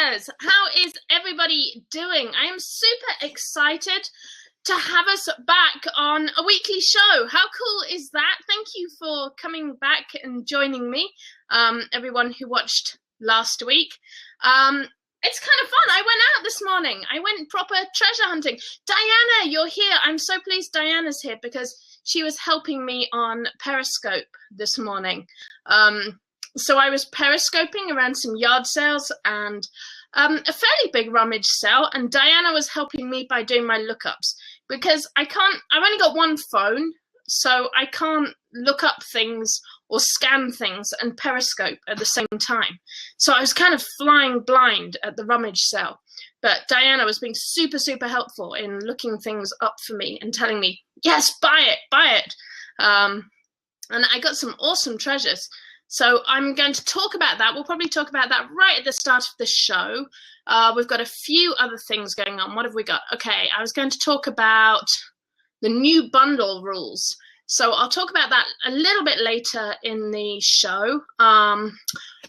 Yes, how is everybody doing? I am super excited to have us back on a weekly show. How cool is that? Thank you for coming back and joining me, everyone who watched last week. It's kind of fun. I went out this morning. I went proper treasure hunting. Diana, you're here. I'm so pleased Diana's here because she was helping me on Periscope this morning. So I was periscoping around some yard sales and a fairly big rummage sale, and Diana was helping me by doing my lookups because I've only got one phone, so I can't look up things or scan things and periscope at the same time. So I was kind of flying blind at the rummage sale, but Diana was being super, super helpful in looking things up for me and telling me, yes, buy it, buy it. And I got some awesome treasures. So I'm going to talk about that. We'll probably talk about that right at the start of the show. We've got a few other things going on. What have we got? Okay, I was going to talk about the new bundle rules. So I'll talk about that a little bit later in the show. I'm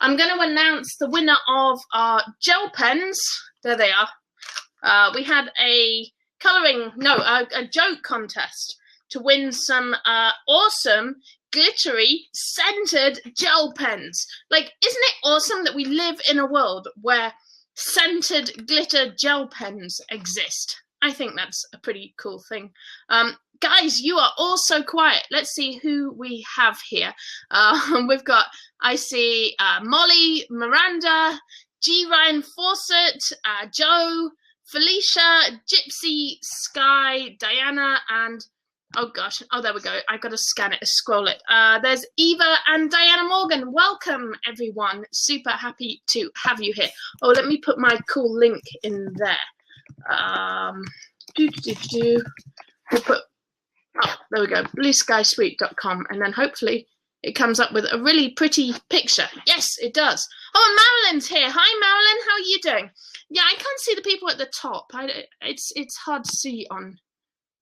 going to announce the winner of our gel pens. There they are. We had a joke contest to win some awesome glittery scented gel pens. Like, isn't it awesome that we live in a world where scented glitter gel pens exist? I think that's a pretty cool thing. Guys, you are all so quiet. Let's see who we have here. We've got, I see Molly, Miranda, G. Ryan Fawcett, Joe, Felicia, Gypsy, Sky, Diana, and oh gosh, oh there we go. I've got to scan it, scroll it. There's Eva and Diana Morgan. Welcome everyone. Super happy to have you here. Oh, let me put my cool link in there. We'll put, oh, there we go, blueskysweet.com, and then hopefully it comes up with a really pretty picture. Yes, it does. Oh, Marilyn's here. Hi, Marilyn. How are you doing? Yeah, I can't see the people at the top. It's hard to see on.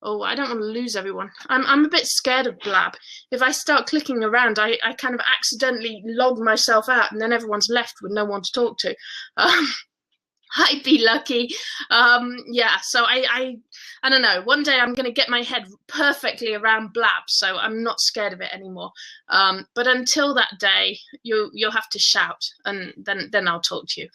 Oh, I don't want to lose everyone. I'm a bit scared of Blab. If I start clicking around, I kind of accidentally log myself out, and then everyone's left with no one to talk to. I'd be lucky. Yeah, so I don't know. One day I'm going to get my head perfectly around Blab, so I'm not scared of it anymore. But until that day, you'll have to shout, and then I'll talk to you.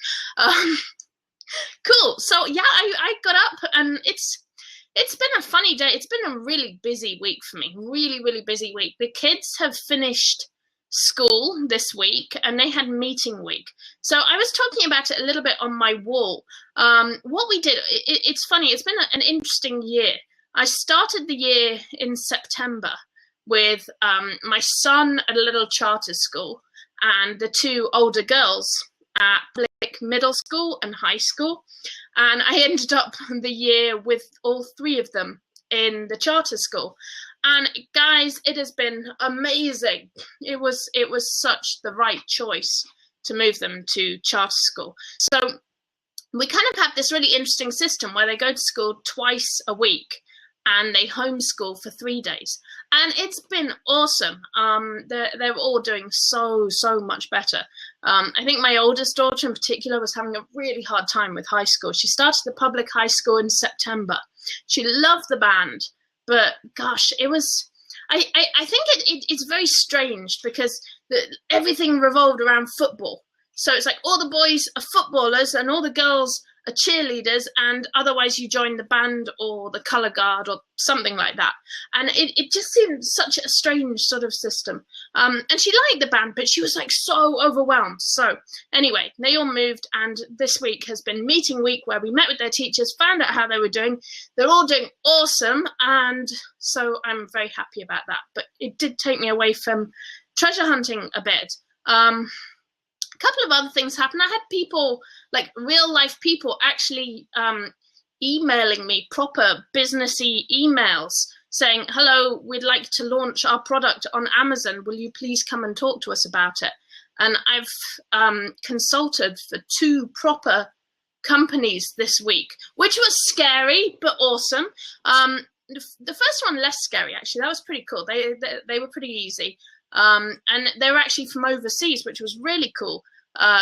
Cool. So yeah, I got up, and it's been a funny day. It's been a really busy week for me. Really, really busy week. The kids have finished school this week and they had meeting week. So I was talking about it a little bit on my wall. What we did, it's funny, it's been an interesting year. I started the year in September with my son at a little charter school and the two older girls at public middle school and high school. And I ended up the year with all three of them in the charter school. And guys, it has been amazing. It was such the right choice to move them to charter school. So we kind of have this really interesting system where they go to school twice a week and they homeschool for 3 days. And it's been awesome. They're all doing so much better. I think my oldest daughter in particular was having a really hard time with high school. She started the public high school in September. She loved the band, but gosh, it was, I think it's very strange because everything revolved around football. So it's like all the boys are footballers and all the girls are cheerleaders, and otherwise you join the band or the colour guard or something like that. And it just seemed such a strange sort of system. And she liked the band, but she was like so overwhelmed. So anyway, they all moved, and this week has been meeting week where we met with their teachers, found out how they were doing. They're all doing awesome, and so I'm very happy about that. But it did take me away from treasure hunting a bit. A couple of other things happened. I had people, like real life people, actually emailing me proper businessy emails saying, hello, we'd like to launch our product on Amazon. Will you please come and talk to us about it? And I've consulted for 2 proper companies this week, which was scary, but awesome. The first one, less scary, actually. That was pretty cool. They were pretty easy. And they were actually from overseas, which was really cool.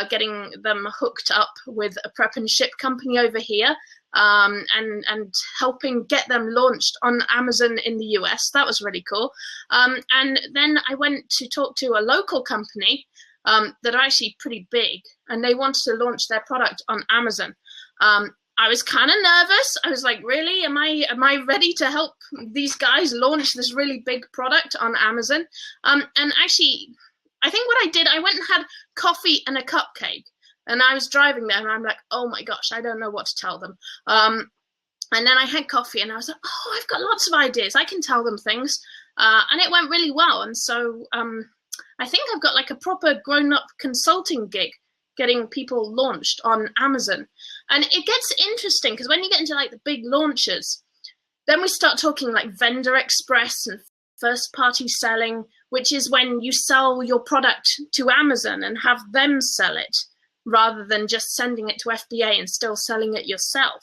getting them hooked up with a prep and ship company over here, and helping get them launched on Amazon in the US. That was really cool. And then I went to talk to a local company that are actually pretty big, and they wanted to launch their product on Amazon. I was kind of nervous. I was like, really? Am I ready to help these guys launch this really big product on Amazon? And actually, I think what I did, I went and had coffee and a cupcake. And I was driving there, and I'm like, oh my gosh, I don't know what to tell them. And then I had coffee, and I was like, oh, I've got lots of ideas. I can tell them things. And it went really well. And so I think I've got like a proper grown-up consulting gig, getting people launched on Amazon. And it gets interesting because when you get into like the big launches, then we start talking like vendor express and first party selling, which is when you sell your product to Amazon and have them sell it, rather than just sending it to FBA and still selling it yourself.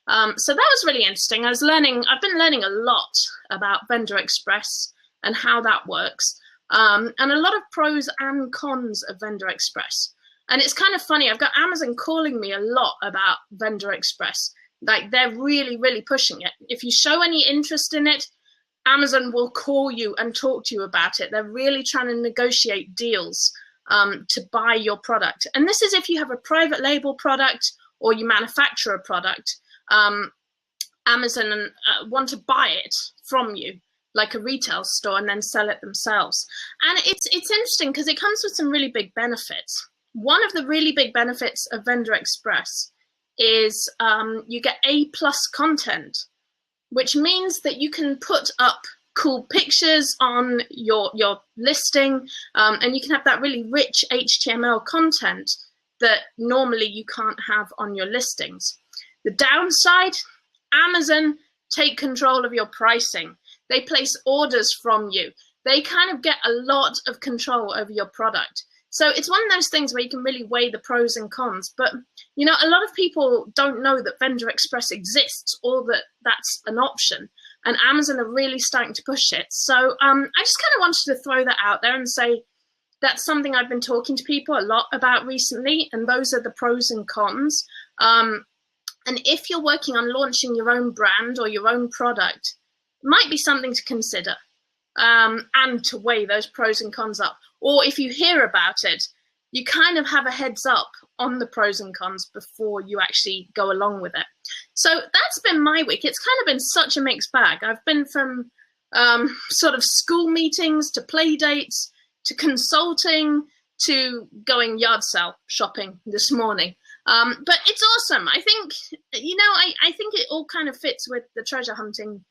So that was really interesting. I've been learning a lot about vendor express and how that works, and a lot of pros and cons of vendor express. And it's kind of funny, I've got Amazon calling me a lot about vendor express. Like, they're really, really pushing it. If you show any interest in it, Amazon will call you and talk to you about it. They're really trying to negotiate deals to buy your product. And this is if you have a private label product or you manufacture a product. Amazon want to buy it from you, like a retail store, and then sell it themselves. And it's interesting because it comes with some really big benefits. One of the really big benefits of Vendor Express is you get A+ content, which means that you can put up cool pictures on your listing, and you can have that really rich HTML content that normally you can't have on your listings. The downside, Amazon take control of your pricing. They place orders from you. They kind of get a lot of control over your product. So it's one of those things where you can really weigh the pros and cons. But, you know, a lot of people don't know that Vendor Express exists or that that's an option. And Amazon are really starting to push it. So I just kind of wanted to throw that out there and say that's something I've been talking to people a lot about recently. And those are the pros and cons. And if you're working on launching your own brand or your own product, it might be something to consider and to weigh those pros and cons up. Or if you hear about it, you kind of have a heads up on the pros and cons before you actually go along with it. So that's been my week. It's kind of been such a mixed bag. I've been from sort of school meetings to play dates to consulting to going yard sale shopping this morning. But it's awesome. I think, you know, I think it all kind of fits with the treasure hunting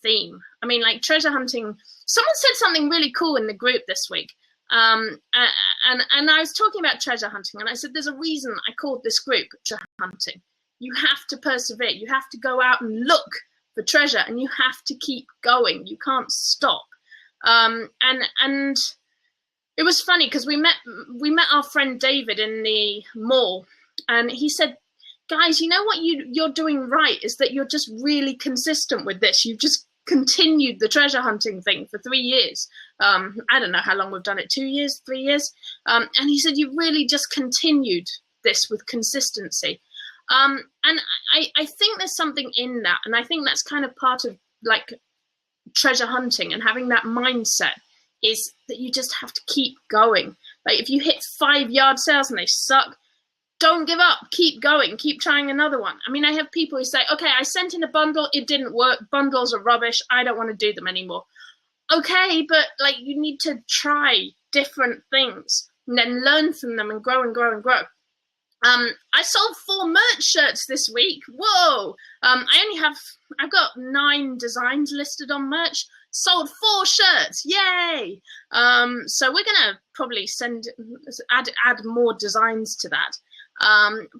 theme. I mean, like treasure hunting, someone said something really cool in the group this week. And I was talking about treasure hunting, and I said, there's a reason I called this group treasure hunting. You have to persevere. You have to go out and look for treasure, and you have to keep going. You can't stop. And it was funny because we met our friend David in the mall, and he said, guys, you know what you're doing right is that you're just really consistent with this. You've just continued the treasure hunting thing for 3 years. I don't know how long we've done it, 2 years, 3 years. And he said, you really just continued this with consistency. And I think there's something in that. And I think that's kind of part of like treasure hunting and having that mindset is that you just have to keep going. Like if you hit 5 yard sales and they suck, don't give up, keep going, keep trying another one. I mean, I have people who say, okay, I sent in a bundle, it didn't work, bundles are rubbish, I don't want to do them anymore. Okay, but like you need to try different things and then learn from them and grow and grow and grow. I sold 4 merch shirts this week. Whoa! I've got 9 designs listed on merch. Sold 4 shirts. Yay! So we're gonna probably add more designs to that.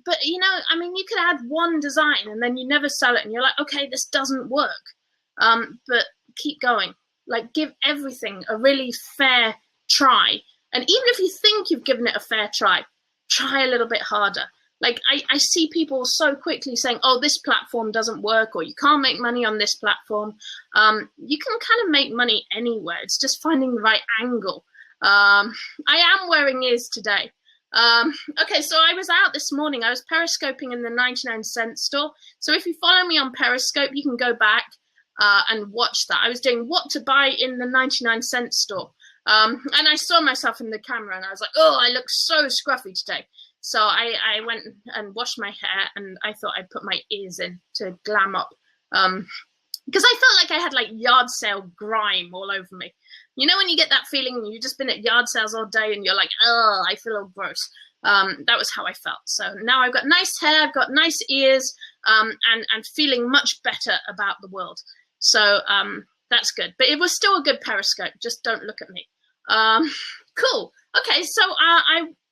But you know, I mean, you could add 1 design and then you never sell it, and you're like, okay, this doesn't work. But keep going. Like, give everything a really fair try. And even if you think you've given it a fair try a little bit harder. Like I see people so quickly saying, oh, this platform doesn't work, or you can't make money on this platform. You can kind of make money anywhere. It's just finding the right angle. I am wearing ears today. Okay, so I was out this morning. I was periscoping in the 99-cent store. So if you follow me on Periscope, you can go back and watch that. I was doing what to buy in the 99-cent store. And I saw myself in the camera and I was like, oh, I look so scruffy today. So I went and washed my hair, and I thought I'd put my ears in to glam up. Because I felt like I had like yard sale grime all over me. You know when you get that feeling you've just been at yard sales all day and you're like, oh, I feel all gross. That was how I felt. So now I've got nice hair, I've got nice ears, and feeling much better about the world. So that's good. But it was still a good periscope. Just don't look at me. Cool. Okay, so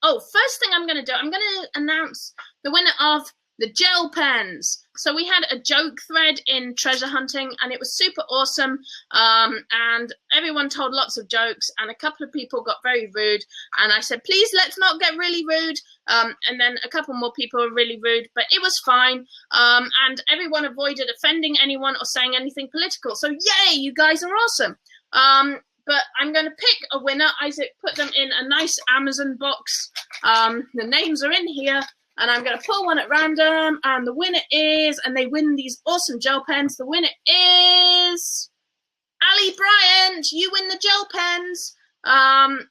first thing I'm going to do, I'm going to announce the winner of the gel pens. So we had a joke thread in treasure hunting, and it was super awesome. And everyone told lots of jokes, and a couple of people got very rude. And I said, please, let's not get really rude. And then a couple more people were really rude, but it was fine. And everyone avoided offending anyone or saying anything political. So yay, you guys are awesome. But I'm going to pick a winner. Isaac put them in a nice Amazon box. The names are in here. And I'm going to pull one at random. And the winner is, and they win these awesome gel pens. The winner is Ali Bryant. You win the gel pens.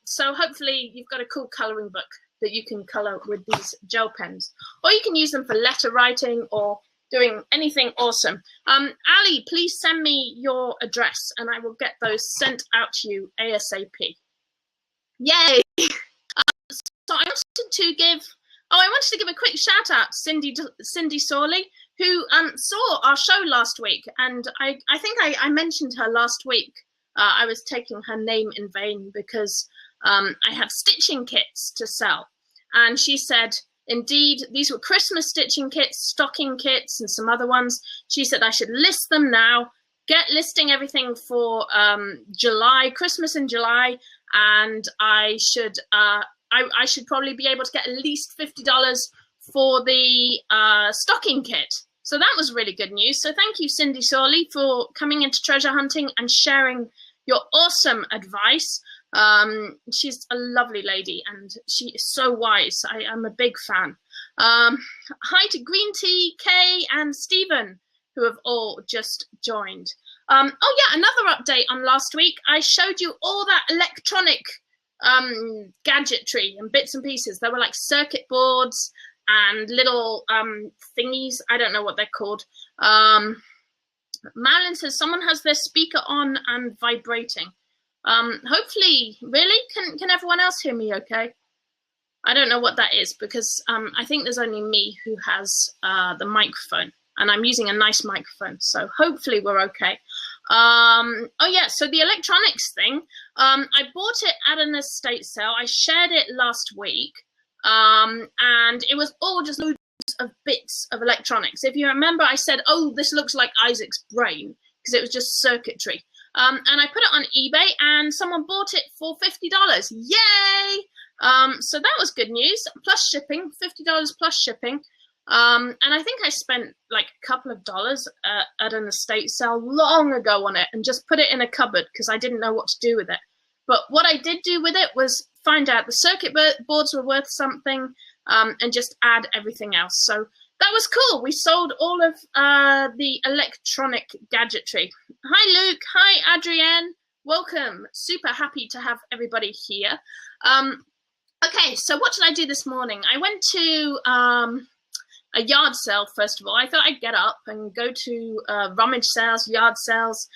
So hopefully you've got a cool colouring book that you can colour with these gel pens. Or you can use them for letter writing or doing anything awesome. Ali, please send me your address and I will get those sent out to you ASAP. Yay! So I wanted to give a quick shout out to Cindy Sawley, who saw our show last week, and I think I mentioned her last week. I was taking her name in vain because I have stitching kits to sell, and she said, indeed, these were Christmas stitching kits, stocking kits, and some other ones. She said I should list them now, get listing everything for July, Christmas in July, and I should probably be able to get at least $50 for the stocking kit. So that was really good news. So thank you, Cindy Sawley, for coming into treasure hunting and sharing your awesome advice. She's a lovely lady and she is so wise. I'm a big fan. Hi to Green Tea, Kay, and Stephen, who have all just joined. Oh yeah, another update on last week. I showed you all that electronic gadgetry and bits and pieces. There were like circuit boards and little thingies. I don't know what they're called. Marilyn says someone has their speaker on and vibrating. Hopefully, really? Can everyone else hear me okay? I don't know what that is because I think there's only me who has the microphone, and I'm using a nice microphone, so hopefully we're okay. Oh yeah, so the electronics thing, I bought it at an estate sale. I shared it last week, and it was all just loads of bits of electronics. If you remember, I said, oh, this looks like Isaac's brain, because it was just circuitry. And I put it on eBay, and someone bought it for $50. Yay! So that was good news, plus shipping, $50 plus shipping. And I think I spent like a couple of dollars at an estate sale long ago on it and just put it in a cupboard because I didn't know what to do with it. But what I did do with it was find out the circuit boards were worth something and just add everything else. So that was cool. We sold all of the electronic gadgetry. Hi, Luke. Hi, Adrienne. Welcome. Super happy to have everybody here. Okay, so what did I do this morning? I went to a yard sale, first of all. I thought I'd get up and go to rummage sales, yard sales.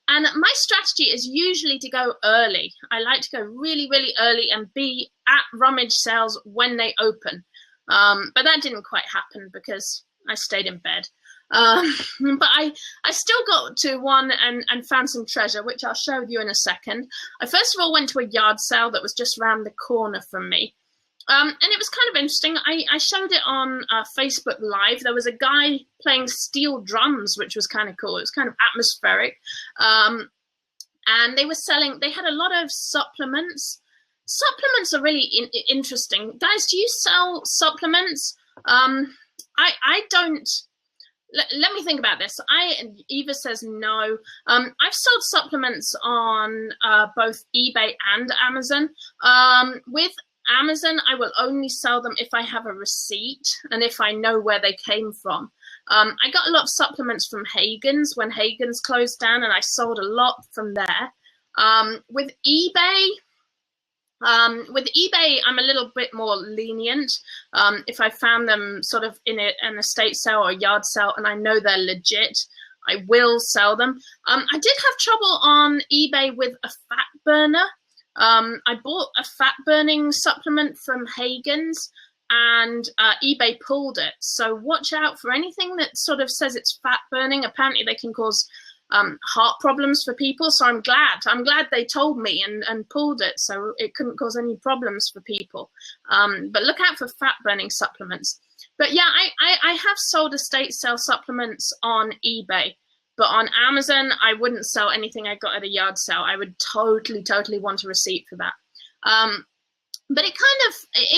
And my strategy is usually to go early. I like to go really, really early and be at rummage sales when they open. But that didn't quite happen because I stayed in bed. But I still got to one and found some treasure, which I'll show you in a second. I first of all went to a yard sale that was just around the corner from me. And it was kind of interesting. I showed it on Facebook Live. There was a guy playing steel drums, which was kind of cool. It was kind of atmospheric. And they were selling, they had a lot of supplements. Supplements are really interesting. Guys, do you sell supplements? I don't. Let me think about this. Eva says no. I've sold supplements on both eBay and Amazon. With Amazon, I will only sell them if I have a receipt and if I know where they came from. I got a lot of supplements from Hagen's when Hagen's closed down, and I sold a lot from there. With eBay, I'm a little bit more lenient. If I found them sort of in an estate sale or a yard sale and I know they're legit, I will sell them. I did have trouble on eBay with a fat burner. I bought a fat burning supplement from Hagen's, and eBay pulled it. So watch out for anything that sort of says it's fat burning. Apparently they can cause heart problems for people. So I'm glad they told me and pulled it, so it couldn't cause any problems for people. But look out for fat burning supplements. But yeah, I have sold estate sale supplements on eBay, but on Amazon, I wouldn't sell anything I got at a yard sale. I would totally want a receipt for that. But it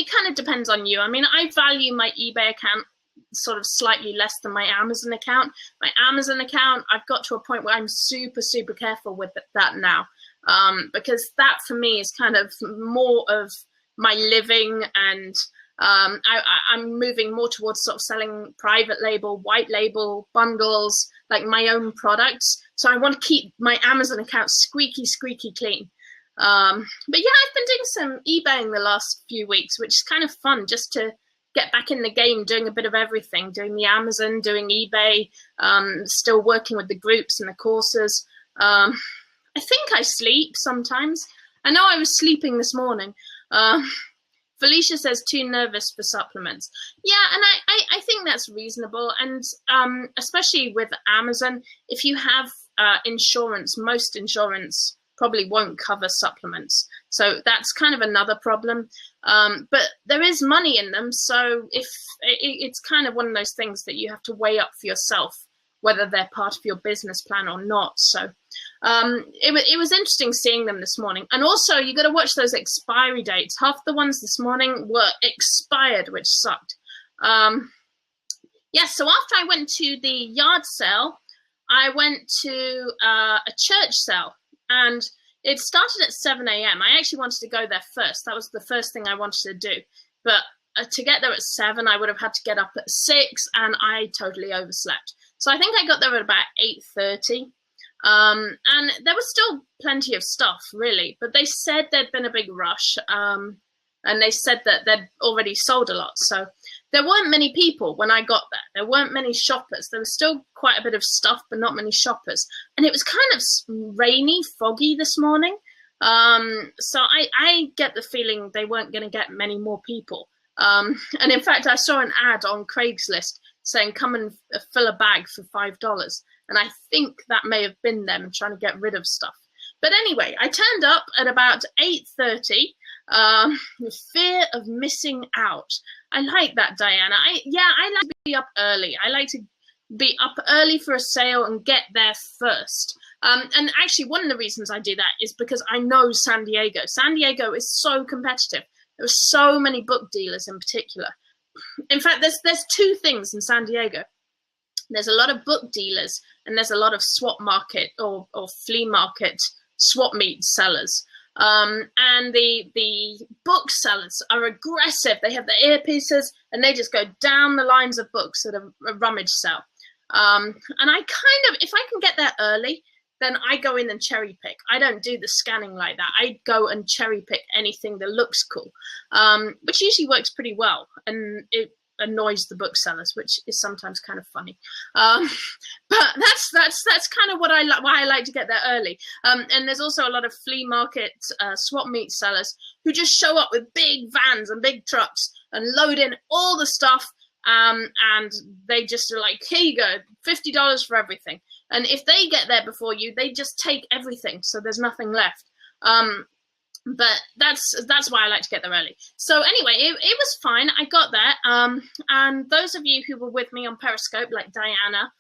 kind of depends on you. I mean, I value my eBay account sort of slightly less than my Amazon account. My Amazon account, I've got to a point where I'm super careful with that now, because that for me is kind of more of my living, and I'm moving more towards sort of selling private label, white label bundles, like my own products. So I want to keep my Amazon account squeaky clean. But yeah, I've been doing some eBaying the last few weeks, which is kind of fun, just to get back in the game, doing a bit of everything, doing the Amazon, doing eBay, still working with the groups and the courses. I think I sleep sometimes. I know I was sleeping this morning. Felicia says too nervous for supplements. Yeah, and I think that's reasonable. And especially with Amazon, if you have insurance, most insurance probably won't cover supplements. So that's kind of another problem. But there is money in them. So if it's kind of one of those things that you have to weigh up for yourself, whether they're part of your business plan or not. So it was interesting seeing them this morning. And also, you got to watch those expiry dates. Half the ones this morning were expired, which sucked. Yeah, so after I went to the yard sale, I went to a church sale. And it started at 7 a.m. I actually wanted to go there first. That was the first thing I wanted to do. But to get there at 7, I would have had to get up at 6, and I totally overslept. So I think I got there at about 8:30. And there was still plenty of stuff, really. But they said there'd been a big rush. And they said that they'd already sold a lot. So there weren't many people when I got there. There weren't many shoppers. There was still quite a bit of stuff, but not many shoppers. And it was kind of rainy, foggy this morning. So I get the feeling they weren't going to get many more people. And in fact, I saw an ad on Craigslist saying, come and fill a bag for $5. And I think that may have been them trying to get rid of stuff. But anyway, I turned up at about 8:30. The fear of missing out. I like that, Diana. I like to be up early. I like to be up early for a sale and get there first. And actually, one of the reasons I do that is because I know San Diego. San Diego is so competitive. There are so many book dealers in particular. In fact, there's two things in San Diego. There's a lot of book dealers, and there's a lot of swap market or flea market swap meet sellers. And the book sellers are aggressive. They have their earpieces and they just go down the lines of books at a rummage sale. And I kind of, if I can get there early, then I go in and cherry pick. I don't do the scanning like that. I go and cherry pick anything that looks cool, which usually works pretty well. And it annoys the booksellers, which is sometimes kind of funny. But that's kind of why I like to get there early. And there's also a lot of flea market swap meet sellers who just show up with big vans and big trucks and load in all the stuff. And they just are like, here you go, $50 for everything. And if they get there before you, they just take everything. So there's nothing left. But that's why I like to get there early. So anyway, it was fine. I got there. And those of you who were with me on Periscope, like Diana,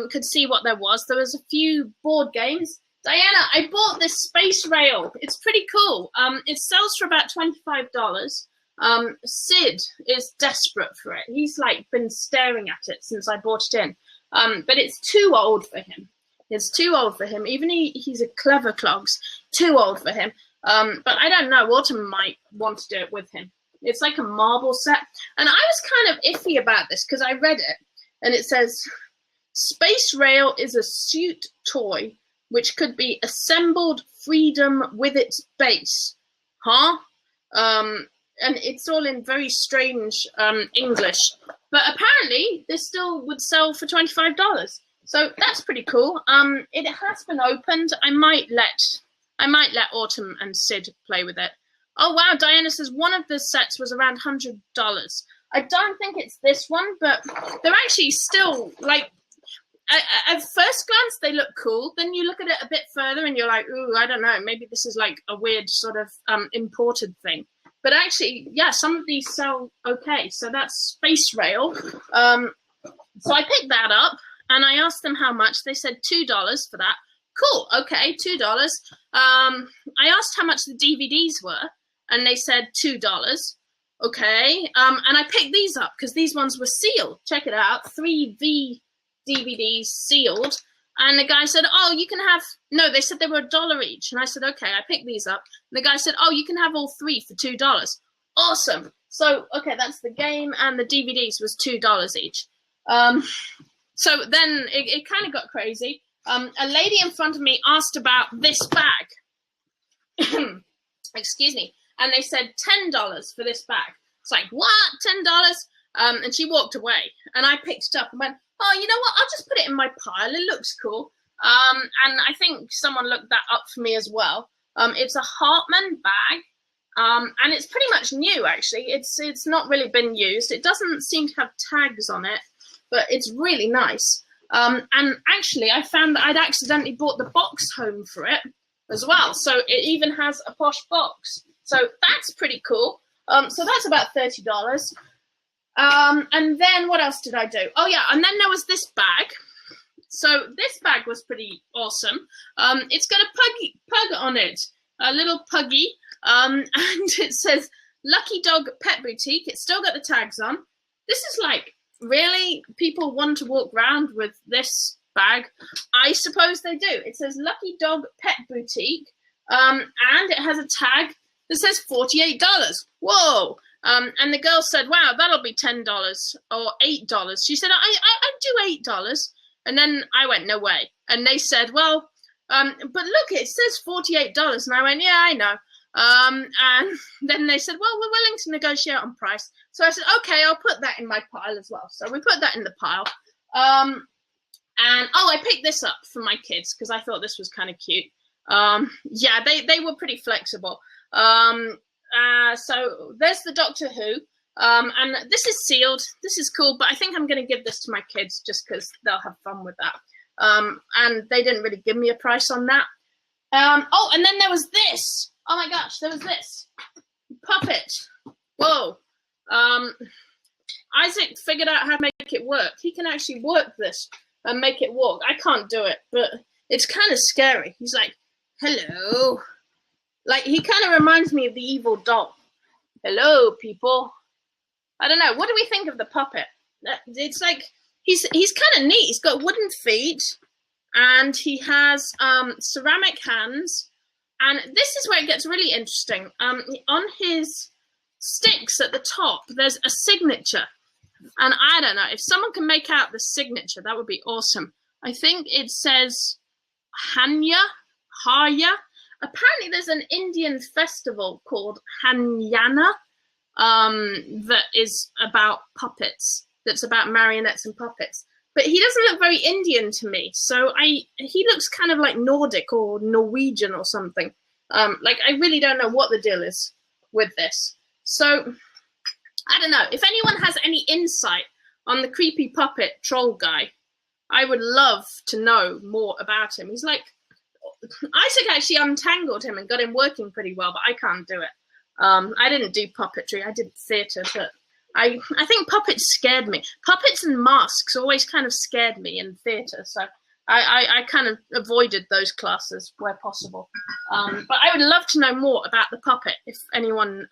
could see what there was. There was a few board games. Diana, I bought this Space Rail. It's pretty cool. It sells for about $25. Sid is desperate for it. He's like been staring at it since I bought it in. But it's too old for him. It's too old for him. Even he's a clever clogs. Too old for him. But I don't know. Autumn might want to do it with him. It's like a marble set. And I was kind of iffy about this because I read it. And it says, Space Rail is a suit toy which could be assembled freedom with its base. Huh? And it's all in very strange English. But apparently, this still would sell for $25. So that's pretty cool. It has been opened. I might let Autumn and Sid play with it. Oh wow, Diana says one of the sets was around $100. I don't think it's this one, but they're actually still like. At first glance, they look cool. Then you look at it a bit further, and you're like, "Ooh, I don't know. Maybe this is like a weird sort of imported thing." But actually, yeah, some of these sell okay. So that's Space Rail. So I picked that up, and I asked them how much. They said $2 for that. Cool. Okay, $2. I asked how much the DVDs were, and they said $2. Okay. And I picked these up because these ones were sealed. Check it out. 3V DVDs sealed. And the guy said, oh, you can have, no, they said they were $1 each. And I said, okay, I picked these up. And the guy said, oh, you can have all 3 for $2. Awesome. So, okay, that's the game. And the DVDs was $2 each. So then it kind of got crazy. A lady in front of me asked about this bag. Excuse me. And they said $10 for this bag. It's like, what? $10? And she walked away. And I picked it up and went, oh, you know what? I'll just put it in my pile. It looks cool. And I think someone looked that up for me as well. It's a Hartman bag. And it's pretty much new, actually. It's not really been used. It doesn't seem to have tags on it, but it's really nice. And actually, I found that I'd accidentally brought the box home for it as well. So it even has a posh box. So that's pretty cool. So that's about $30. And then what else did I do? Oh, yeah, and then there was this bag. So this bag was pretty awesome. It's got a pug on it, a little puggy. And it says Lucky Dog Pet Boutique. It's still got the tags on. This is like, really? People want to walk around with this bag? I suppose they do. It says Lucky Dog Pet Boutique. And it has a tag that says $48. Whoa. And the girl said, wow, that'll be $10 or $8. She said, I'd do $8. And then I went, no way. And they said, well, but look, it says $48. And I went, yeah, I know. And then they said, well, we're willing to negotiate on price. So I said, okay, I'll put that in my pile as well. So we put that in the pile. And, I picked this up for my kids because I thought this was kind of cute. Yeah, they were pretty flexible. So there's the Doctor Who. And this is sealed. This is cool, but I think I'm going to give this to my kids just because they'll have fun with that. And they didn't really give me a price on that. And then there was this. Oh my gosh, there was this puppet. Whoa. Isaac figured out how to make it work. He can actually work this and make it walk. I can't do it, but it's kind of scary. He's like, hello. Like, he kind of reminds me of the evil doll. Hello, people. I don't know. What do we think of the puppet? It's like, he's kind of neat. He's got wooden feet, and he has ceramic hands. And this is where it gets really interesting. On his sticks at the top, there's a signature. And I don't know, if someone can make out the signature, that would be awesome. I think it says Hanya. Apparently there's an Indian festival called Hanyana that is about puppets, that's about marionettes and puppets. But he doesn't look very Indian to me, so he looks kind of like Nordic or Norwegian or something. Like, I really don't know what the deal is with this. So, I don't know. If anyone has any insight on the creepy puppet troll guy, I would love to know more about him. He's like, Isaac actually untangled him and got him working pretty well, but I can't do it. I didn't do puppetry. I did theatre, but I think puppets scared me. Puppets and masks always kind of scared me in theatre, so I kind of avoided those classes where possible. But I would love to know more about the puppet if anyone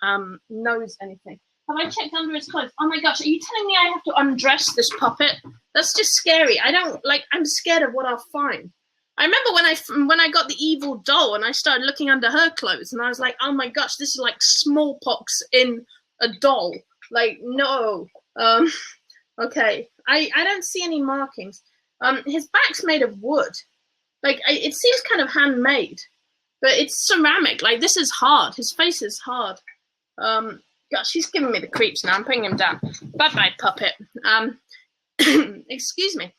knows anything. Have I checked under his clothes? Oh my gosh, are you telling me I have to undress this puppet? That's just scary. I'm scared of what I'll find. I remember when I got the evil doll and I started looking under her clothes and I was like, oh my gosh, this is like smallpox in a doll. Like, no. Okay. I don't see any markings. His back's made of wood. Like, it seems kind of handmade, but it's ceramic. Like, this is hard. His face is hard. Gosh, he's giving me the creeps now. I'm putting him down. Bye-bye, puppet. Excuse me.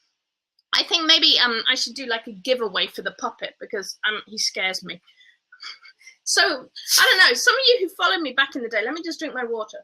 I think maybe I should do like a giveaway for the puppet because he scares me. So, I don't know. Some of you who followed me back in the day, let me just drink my water.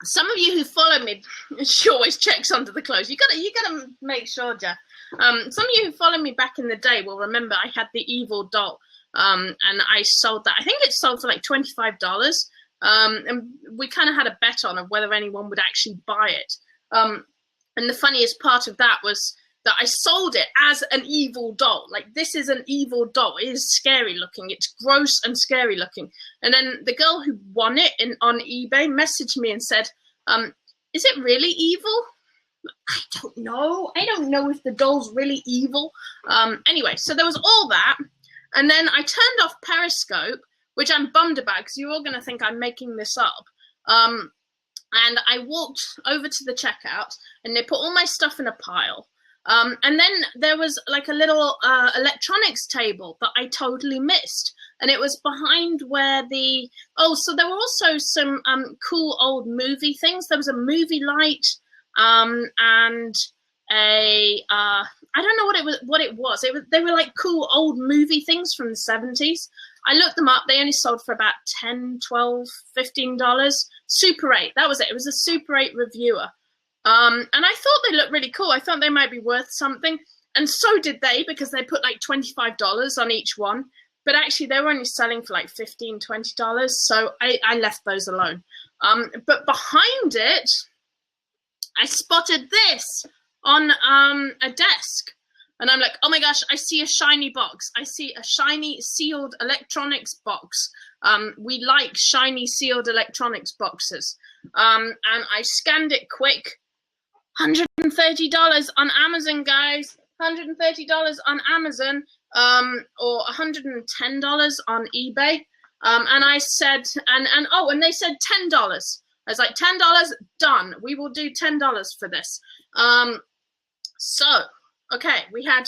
Some of you who follow me, she always checks under the clothes. You gotta make sure, Jeff. Some of you who follow me back in the day will remember I had the evil doll, and I sold that. I think it sold for like $25. And we kind of had a bet on of whether anyone would actually buy it. And the funniest part of that was that I sold it as an evil doll. Like, this is an evil doll. It is scary looking. It's gross and scary looking. And then the girl who won it on eBay messaged me and said, is it really evil? I don't know. I don't know if the doll's really evil. Anyway, so there was all that. And then I turned off Periscope, which I'm bummed about because you're all going to think I'm making this up. And I walked over to the checkout and they put all my stuff in a pile. And then there was like a little electronics table that I totally missed. And it was behind where so there were also some cool old movie things. There was a movie light and I don't know what it was. They were like cool old movie things from the 70s. I looked them up. They only sold for about $10, $12, $15. Super 8. That was it. It was a Super 8 reviewer. And I thought they looked really cool. I thought they might be worth something. And so did they, because they put like $25 on each one. But actually, they were only selling for like $15, $20. So I left those alone. But behind it, I spotted this on a desk. And I'm like, oh my gosh, I see a shiny box. I see a shiny sealed electronics box. We like shiny sealed electronics boxes. And I scanned it quick. $130 on Amazon, guys. $130 on Amazon, or $110 on eBay. And I said, and they said $10. I was like, $10, done. We will do $10 for this. So, okay, we had,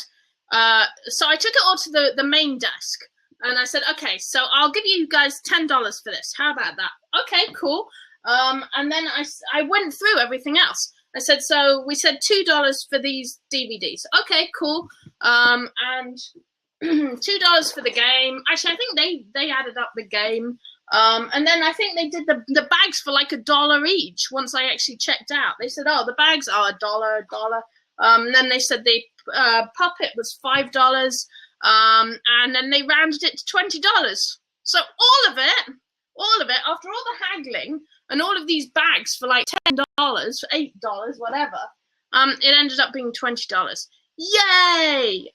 so I took it all to the main desk. And I said, okay, so I'll give you guys $10 for this. How about that? Okay, cool. And then I went through everything else. I said, so we said $2 for these DVDs. Okay, cool. And $2 for the game. Actually, I think they added up the game. And then I think they did the bags for like $1 each once I actually checked out. They said, oh, the bags are $1. And then they said the puppet was $5. And then they rounded it to $20. So all of it, after all the haggling and all of these bags for like $10, $8, whatever, it ended up being $20. Yay!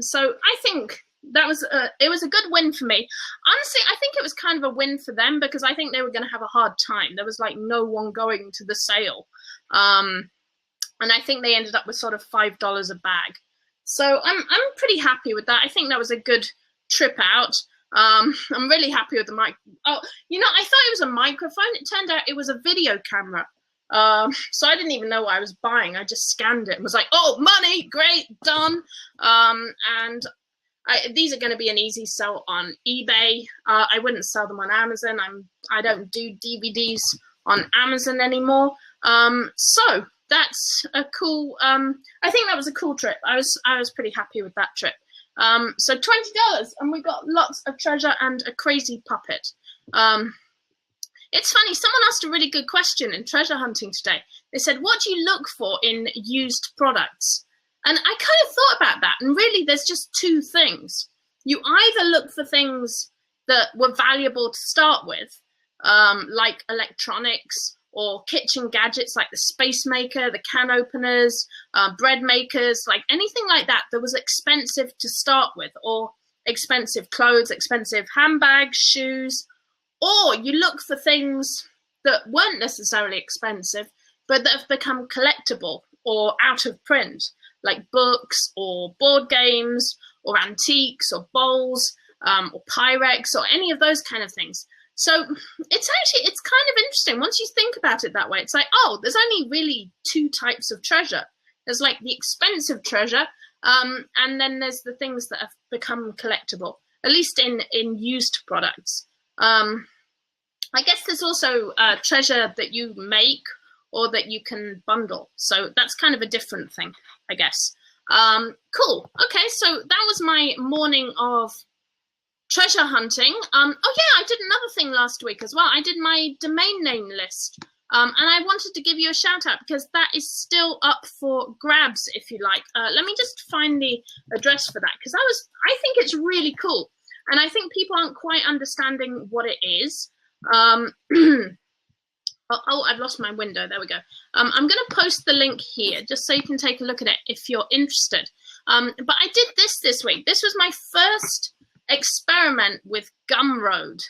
So I think that was it was a good win for me. Honestly, I think it was kind of a win for them because I think they were going to have a hard time. There was like no one going to the sale. And I think they ended up with sort of $5 a bag. So I'm pretty happy with that. I think that was a good trip out. I'm really happy with the mic. Oh, you know, I thought it was a microphone. It turned out it was a video camera. So I didn't even know what I was buying. I just scanned it and was like, oh, money, great, done. And these are going to be an easy sell on eBay. I wouldn't sell them on Amazon. I don't do DVDs on Amazon anymore. So that's a cool. I think that was a cool trip. I was pretty happy with that trip. So $20, and we got lots of treasure and a crazy puppet. It's funny, someone asked a really good question in treasure hunting today. They said, what do you look for in used products? And I kind of thought about that, and really there's just two things. You either look for things that were valuable to start with, like electronics or kitchen gadgets like the space maker, the can openers, bread makers, like anything like that that was expensive to start with, or expensive clothes, expensive handbags, shoes. Or you look for things that weren't necessarily expensive, but that have become collectible or out of print. like books or board games or antiques or bowls or Pyrex or any of those kind of things. So it's kind of interesting. Once you think about it that way, it's like, oh, there's only really two types of treasure. There's like the expensive treasure, and then there's the things that have become collectible, at least in used products. I guess there's also treasure that you make or that you can bundle. So that's kind of a different thing, I guess. Cool. Okay, so that was my morning of treasure hunting. Oh yeah, I did another thing last week as well. I did my domain name list. And I wanted to give you a shout out because that is still up for grabs, if you like. Let me just find the address for that, because I think it's really cool. And I think people aren't quite understanding what it is. Oh, I've lost my window. There we go. I'm going to post the link here just so you can take a look at it if you're interested. But I did this week. This was my first experiment with Gumroad.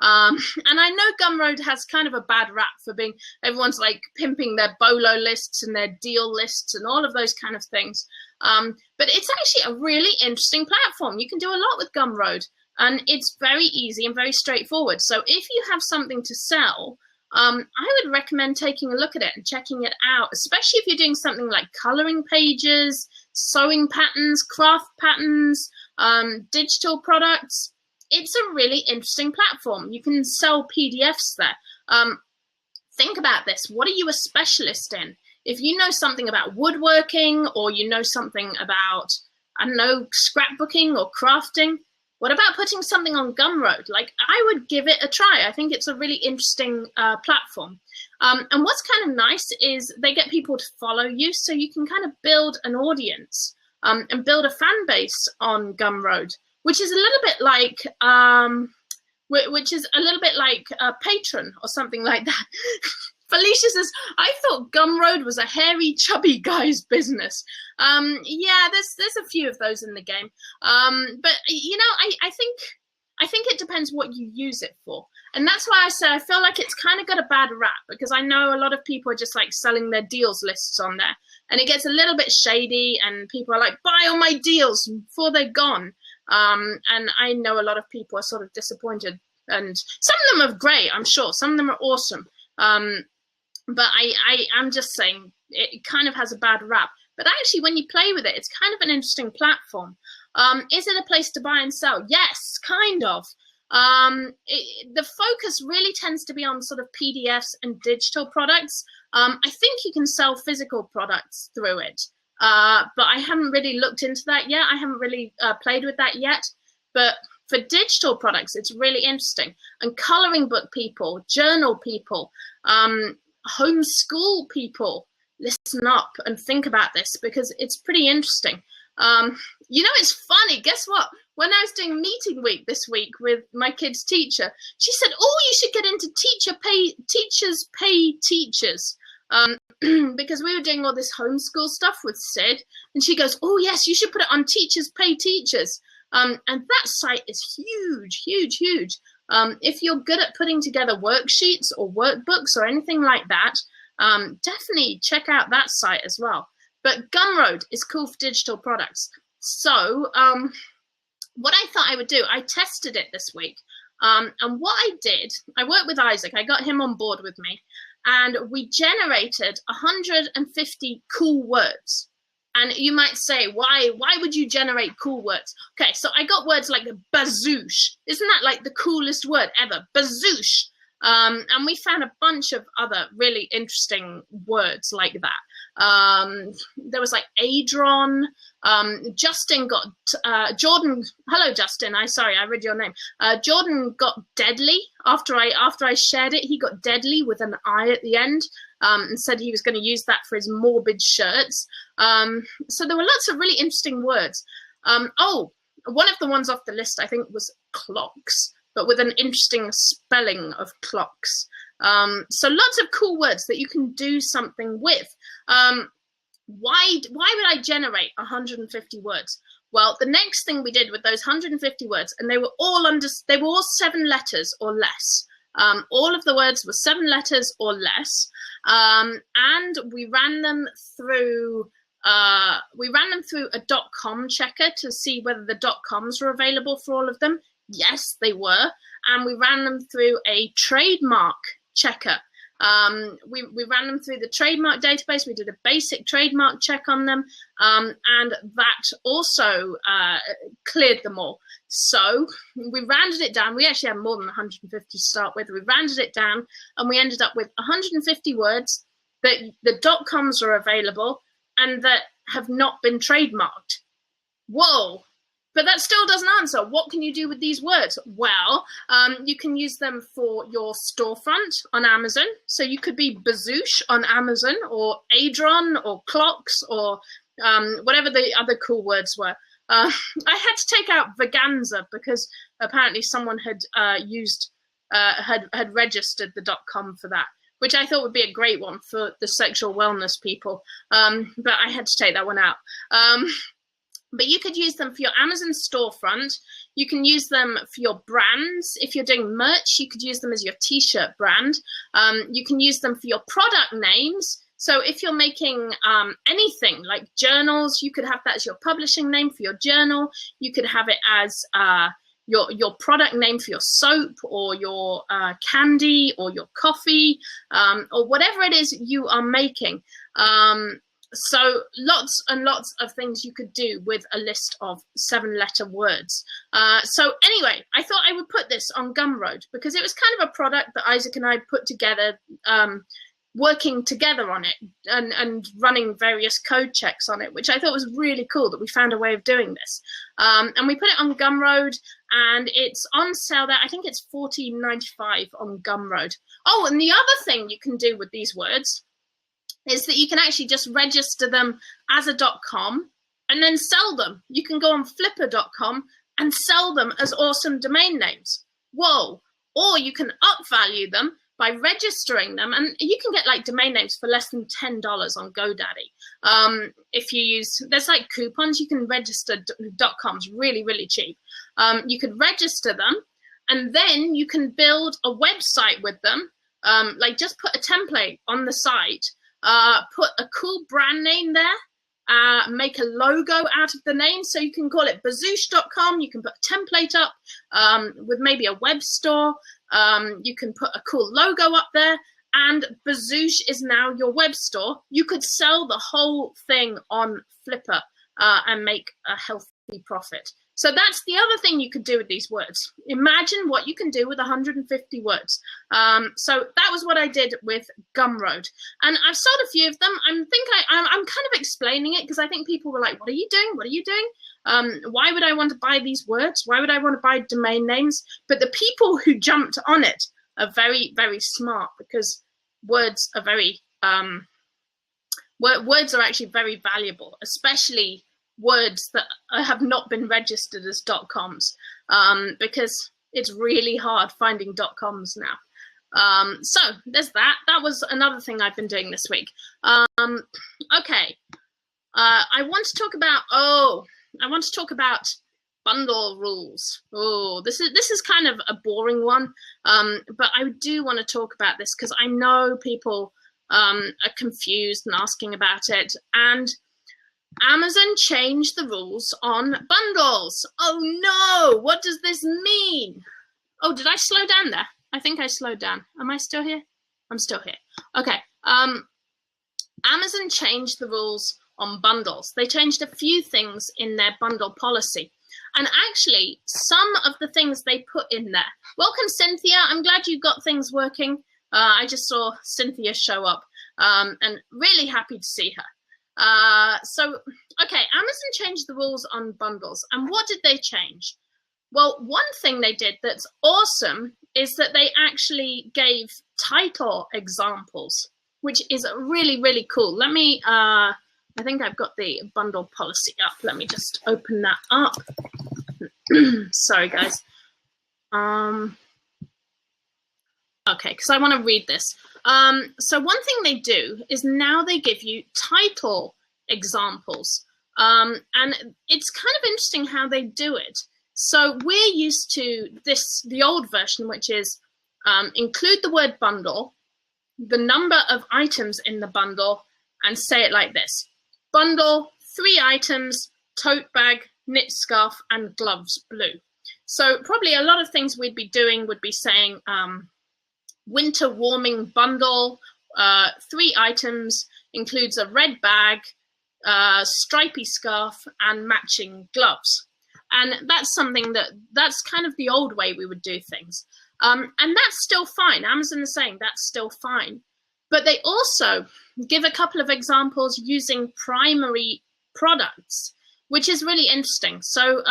And I know Gumroad has kind of a bad rap for being, everyone's like pimping their BOLO lists and their deal lists and all of those kind of things. But it's actually a really interesting platform. You can do a lot with Gumroad, and it's very easy and very straightforward. So if you have something to sell, I would recommend taking a look at it and checking it out, especially if you're doing something like coloring pages, sewing patterns, craft patterns, digital products. It's a really interesting platform. You can sell PDFs there. Think about this. What are you a specialist in? If you know something about woodworking, or you know something about, I don't know, scrapbooking or crafting, what about putting something on Gumroad? Like, I would give it a try. I think it's a really interesting platform. And what's kind of nice is they get people to follow you, so you can kind of build an audience and build a fan base on Gumroad, which is a little bit like Patreon or something like that. Felicia says, I thought Gumroad was a hairy, chubby guy's business. Yeah, there's a few of those in the game. But you know, I think it depends what you use it for. And that's why I say I feel like it's kind of got a bad rap, because I know a lot of people are just like selling their deals lists on there, and it gets a little bit shady, and people are like, buy all my deals before they're gone. And I know a lot of people are sort of disappointed, and some of them are great, I'm sure. Some of them are awesome. But I'm just saying it kind of has a bad rap. But actually, when you play with it, it's kind of an interesting platform. Is it a place to buy and sell? Yes, kind of. The focus really tends to be on sort of PDFs and digital products. I think you can sell physical products through it. But I haven't really looked into that yet. I haven't really played with that yet. But for digital products, it's really interesting. And coloring book people, journal people, homeschool people, listen up and think about this, because it's pretty interesting. You know, it's funny. Guess what? When I was doing meeting week this week with my kid's teacher, she said, oh, you should get into teachers pay teachers. Because we were doing all this homeschool stuff with Sid, and she goes, oh yes, you should put it on teachers pay teachers. And that site is huge, huge, huge. If you're good at putting together worksheets or workbooks or anything like that, definitely check out that site as well. But Gumroad is cool for digital products. So what I thought I would do, I tested it this week. And what I did, I worked with Isaac. I got him on board with me. And we generated 150 cool words. And you might say, why would you generate cool words? Okay, so I got words like bazoosh. Isn't that like the coolest word ever? Bazoosh. And we found a bunch of other really interesting words like that. There was like Adron. Justin got, Jordan, hello Justin, I read your name. Jordan got deadly after I shared it. He got deadly with an I at the end, and said he was going to use that for his morbid shirts. So there were lots of really interesting words. Oh, one of the ones off the list I think was clocks, but with an interesting spelling of clocks. So lots of cool words that you can do something with. Why would I generate 150 words? Well, the next thing we did with those 150 words, and they were all 7 letters or less. All of the words were 7 letters or less. And we ran them through We ran them through a .com checker to see whether the .coms were available for all of them. Yes, they were. And we ran them through a trademark checker. We ran them through the trademark database. We did a basic trademark check on them, and that also cleared them all. So we rounded it down. We actually had more than 150 to start with. We rounded it down, and we ended up with 150 words that the .coms are available and that have not been trademarked. Whoa! But that still doesn't answer. What can you do with these words? Well, you can use them for your storefront on Amazon. So you could be Bazoosh on Amazon, or Adron, or Clocks, or whatever the other cool words were. I had to take out Veganza because apparently someone had had registered the .com for that, which I thought would be a great one for the sexual wellness people. But I had to take that one out. But you could use them for your Amazon storefront. You can use them for your brands. If you're doing merch, you could use them as your t-shirt brand. You can use them for your product names. So if you're making anything like journals, you could have that as your publishing name for your journal. You could have it as your product name for your soap, or your candy, or your coffee, or whatever it is you are making. So lots and lots of things you could do with a list of 7-letter words. So anyway, I thought I would put this on Gumroad because it was kind of a product that Isaac and I put together, working together on it and running various code checks on it, which I thought was really cool that we found a way of doing this. And we put it on Gumroad, and it's on sale there. I think it's $14.95 on Gumroad. Oh, and the other thing you can do with these words is that you can actually just register them as a .com and then sell them. You can go on flipper.com and sell them as awesome domain names. Whoa. Or you can upvalue them by registering them, and you can get like domain names for less than $10 on GoDaddy. If you use, there's like coupons, you can register .coms really, really cheap. You could register them, and then you can build a website with them. Like just put a template on the site, put a cool brand name there, make a logo out of the name. So you can call it bazoosh.com. You can put a template up with maybe a web store. You can put a cool logo up there, and Bazoosh is now your web store. You could sell the whole thing on Flipper and make a healthy profit. So that's the other thing you could do with these words. Imagine what you can do with 150 words. So that was what I did with Gumroad. And I've sold a few of them. I'm kind of explaining it because I think people were like, what are you doing? What are you doing? Why would I want to buy these words? Why would I want to buy domain names? But the people who jumped on it are very, very smart, because words are very, words are actually very valuable, especially words that have not been registered as .coms, because it's really hard finding .coms now. So there's that. That was another thing I've been doing this week. Okay, I want to talk about bundle rules. Oh, this is kind of a boring one, but I do want to talk about this because I know people are confused and asking about it, and Amazon changed the rules on bundles. Oh no, what does this mean? Oh, did I slow down there? I think I slowed down. Am I still here? I'm still here. Okay. Amazon changed the rules on bundles. They changed a few things in their bundle policy. And actually, some of the things they put in there. Welcome, Cynthia. I'm glad you got things working. I just saw Cynthia show up, and really happy to see her. Okay, Amazon changed the rules on bundles. And what did they change? Well, one thing they did that's awesome is that they actually gave title examples, which is really, really cool. Let me, I think I've got the bundle policy up. Let me just open that up. Sorry, guys. Okay, because I want to read this. So one thing they do is now they give you title examples. And it's kind of interesting how they do it. So we're used to the old version, which is include the word bundle, the number of items in the bundle, and say it like this: Bundle, 3 items, tote bag, knit scarf, and gloves, blue. So probably a lot of things we'd be doing would be saying winter warming bundle, 3 items, includes a red bag, stripy scarf, and matching gloves. And that's something that's kind of the old way we would do things. And that's still fine. Amazon is saying that's still fine. But they also give a couple of examples using primary products, which is really interesting. So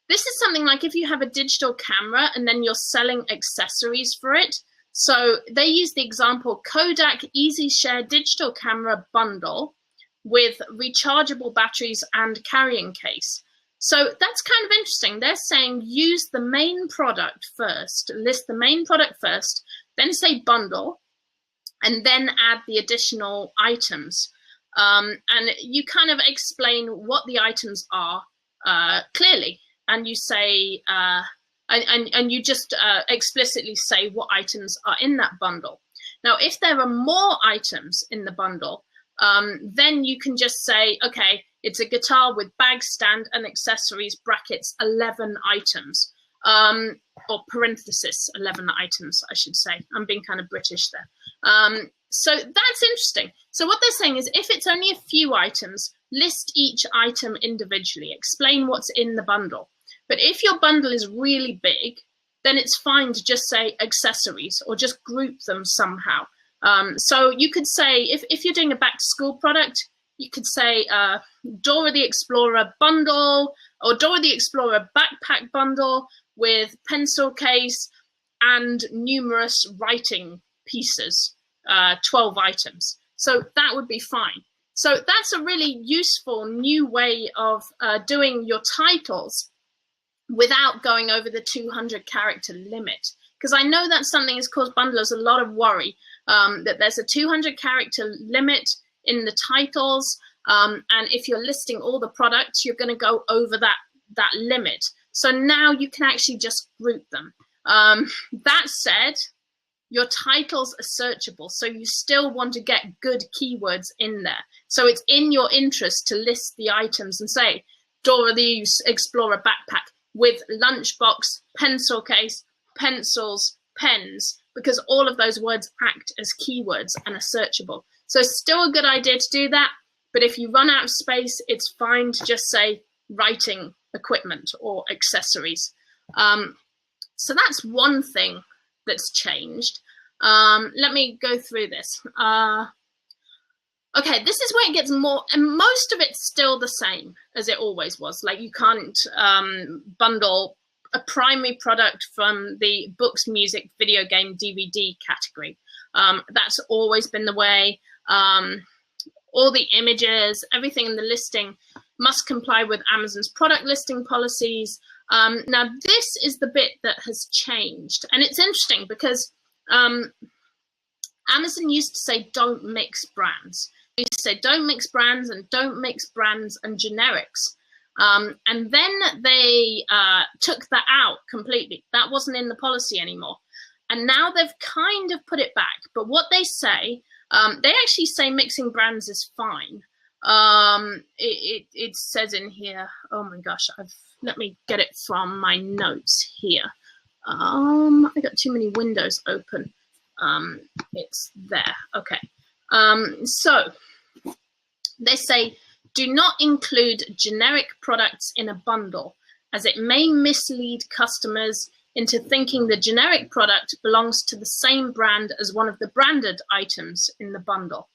this is something like if you have a digital camera and then you're selling accessories for it. So they use the example Kodak Easy Share digital camera bundle with rechargeable batteries and carrying case. So that's kind of interesting. They're saying use the main product first, list the main product first, then say bundle, and then add the additional items. And you kind of explain what the items are clearly, and you say, and you just explicitly say what items are in that bundle. Now, if there are more items in the bundle, then you can just say, okay, it's a guitar with bag, stand, and accessories, brackets, 11 items, or parenthesis, 11 items, I should say. I'm being kind of British there. So that's interesting. So what they're saying is if it's only a few items, list each item individually, explain what's in the bundle. But if your bundle is really big, then it's fine to just say accessories or just group them somehow. So you could say, if you're doing a back to school product, you could say Dora the Explorer bundle or Dora the Explorer backpack bundle with pencil case and numerous writing pieces, 12 items. So that would be fine. So that's a really useful new way of doing your titles without going over the 200 character limit. Because I know that's something that's caused bundlers a lot of worry, that there's a 200 character limit in the titles. And if you're listing all the products, you're going to go over that limit. So now you can actually just group them. That said, your titles are searchable, so you still want to get good keywords in there. So it's in your interest to list the items and say, Dora the Explorer backpack with lunchbox, pencil case, pencils, pens, because all of those words act as keywords and are searchable. So it's still a good idea to do that, but if you run out of space, it's fine to just say writing equipment or accessories. So that's one thing that's changed. Let me go through this. Okay, this is where it gets more, and most of it's still the same as it always was. Like you can't bundle a primary product from the books, music, video game, DVD category. That's always been the way. All the images, everything in the listing must comply with Amazon's product listing policies. Now, this is the bit that has changed. And it's interesting because Amazon used to say, don't mix brands. They used to say, don't mix brands and don't mix brands and generics. And then they took that out completely. That wasn't in the policy anymore. And now they've kind of put it back. But what they say, they actually say mixing brands is fine. It says in here, oh my gosh, let me get it from my notes here. I got too many windows open. It's there. Okay. So they say, do not include generic products in a bundle, as it may mislead customers into thinking the generic product belongs to the same brand as one of the branded items in the bundle.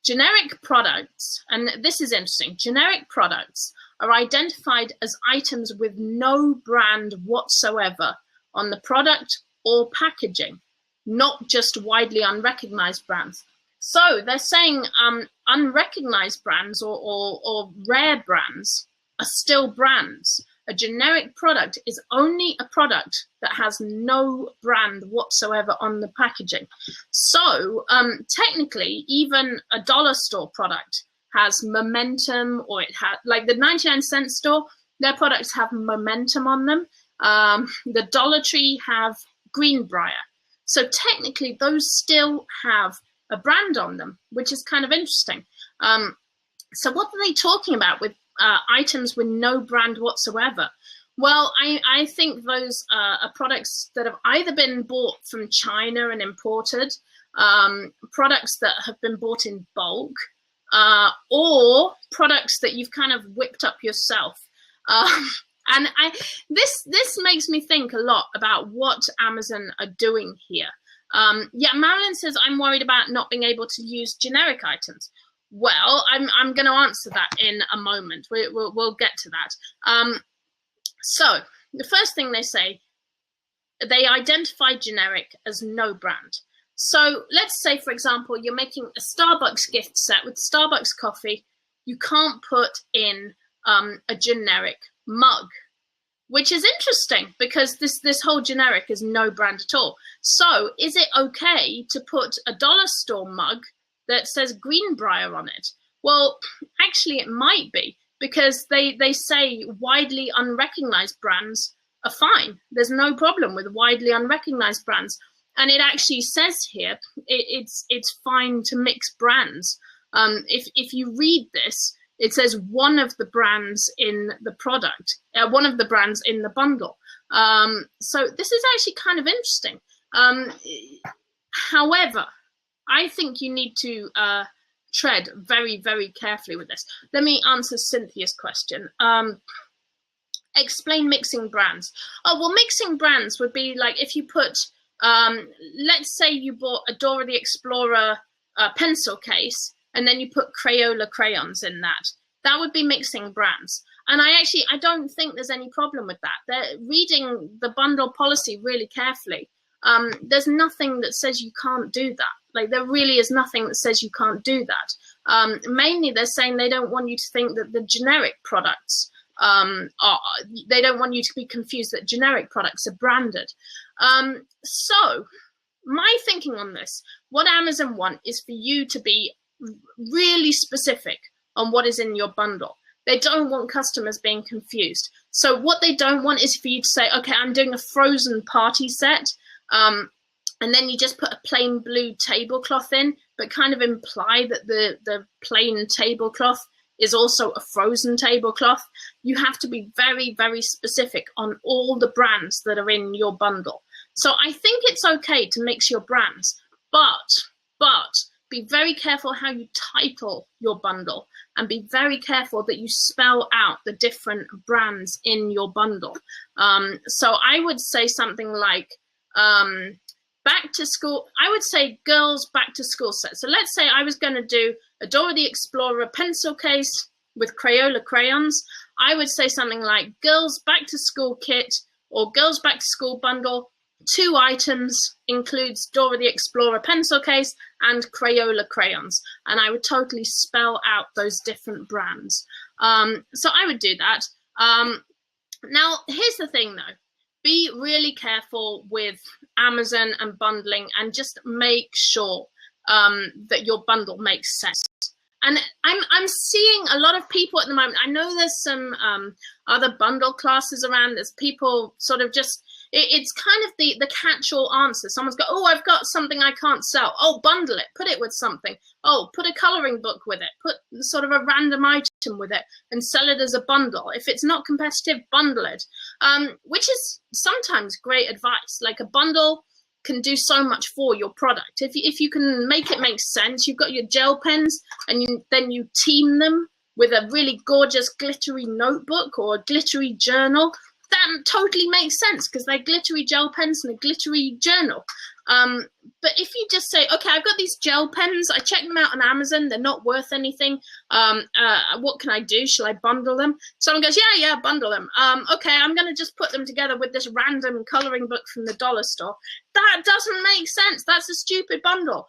Generic products, and this is interesting, generic products are identified as items with no brand whatsoever on the product or packaging, not just widely unrecognized brands. So they're saying unrecognized brands or rare brands are still brands. A generic product is only a product that has no brand whatsoever on the packaging. So technically, even a dollar store product has momentum, or it has, like the 99-cent store, their products have momentum on them. The Dollar Tree have Greenbrier. So technically, those still have a brand on them, which is kind of interesting. So what are they talking about with items with no brand whatsoever? Well, I think those are products that have either been bought from China and imported, products that have been bought in bulk, or products that you've kind of whipped up yourself. And this makes me think a lot about what Amazon are doing here. Yeah, Marilyn says, I'm worried about not being able to use generic items. Well, I'm going to answer that in a moment. We'll get to that. So the first thing they say, they identify generic as no brand. So let's say, for example, you're making a Starbucks gift set with Starbucks coffee. You can't put in a generic mug, which is interesting because this whole generic is no brand at all. So is it okay to put a dollar store mug that says Greenbrier on it? Well, actually it might be, because they say widely unrecognized brands are fine. There's no problem with widely unrecognized brands. And it actually says here, it's fine to mix brands. If you read this, it says one of the brands in the product, one of the brands in the bundle. So this is actually kind of interesting. However, I think you need to tread very, very carefully with this. Let me answer Cynthia's question. Explain mixing brands. Oh, well, mixing brands would be like if you put, let's say you bought a Dora the Explorer pencil case, and then you put Crayola crayons in that. That would be mixing brands. And I don't think there's any problem with that. They're reading the bundle policy really carefully. There's nothing that says you can't do that. Like, there really is nothing that says you can't do that. Mainly they're saying they don't want you to think that the generic products they don't want you to be confused that generic products are branded. So my thinking on this, what Amazon want is for you to be really specific on what is in your bundle. They don't want customers being confused. So what they don't want is for you to say, okay, I'm doing a frozen party set, and then you just put a plain blue tablecloth in, but kind of imply that the plain tablecloth is also a frozen tablecloth. You have to be very, very specific on all the brands that are in your bundle. So I think it's okay to mix your brands, but be very careful how you title your bundle, and be very careful that you spell out the different brands in your bundle. So I would say something like back to school. I would say girls back to school set. So let's say I was going to do a Dora the Explorer pencil case with Crayola crayons. I would say something like girls back to school kit or girls back to school bundle. 2 items includes Dora the Explorer pencil case and Crayola crayons. And I would totally spell out those different brands. So I would do that. Now, here's the thing though. Be really careful with Amazon and bundling, and just make sure that your bundle makes sense. And I'm seeing a lot of people at the moment. I know there's some other bundle classes around. There's people sort of just, it's kind of the catch-all answer. Someone's got, oh, I've got something I can't sell. Oh, bundle it, put it with something. Oh, put a coloring book with it, put sort of a random item with it and sell it as a bundle. If it's not competitive, bundle it, which is sometimes great advice. Like, a bundle can do so much for your product. If you can make it make sense, you've got your gel pens and then you team them with a really gorgeous glittery notebook or a glittery journal. That totally makes sense because they're glittery gel pens and a glittery journal. But if you just say, okay, I've got these gel pens, I checked them out on Amazon, they're not worth anything. What can I do? Shall I bundle them? Someone goes, yeah, bundle them. Okay, I'm going to just put them together with this random coloring book from the dollar store. That doesn't make sense. That's a stupid bundle.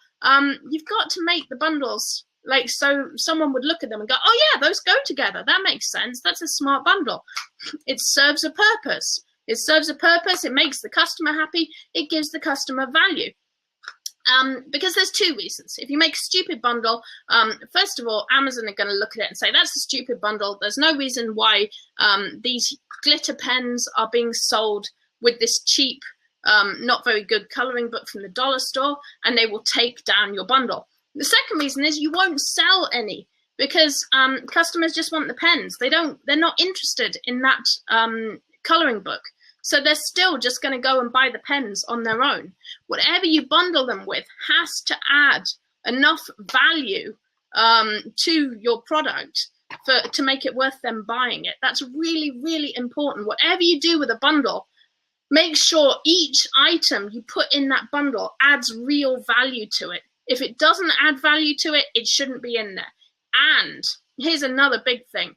You've got to make the bundles like so someone would look at them and go, oh yeah, those go together. That makes sense. That's a smart bundle. It serves a purpose. It serves a purpose. It makes the customer happy. It gives the customer value. Because there's 2 reasons. If you make a stupid bundle, first of all, Amazon are going to look at it and say, that's a stupid bundle. There's no reason why these glitter pens are being sold with this cheap, not very good coloring book from the dollar store, and they will take down your bundle. The second reason is you won't sell any because customers just want the pens. They're not interested in that coloring book. So they're still just going to go and buy the pens on their own. Whatever you bundle them with has to add enough value to your product to make it worth them buying it. That's really, really important. Whatever you do with a bundle, make sure each item you put in that bundle adds real value to it. If it doesn't add value to it, it shouldn't be in there. And here's another big thing.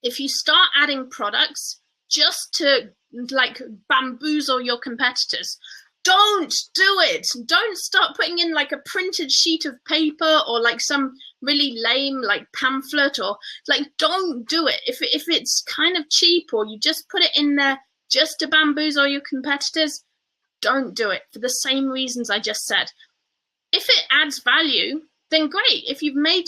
If you start adding products just to like bamboozle your competitors, don't do it. Don't start putting in like a printed sheet of paper or like some really lame like pamphlet, or like, don't do it. If it's kind of cheap, or you just put it in there just to bamboozle your competitors, don't do it for the same reasons I just said. If it adds value, then great. If you've made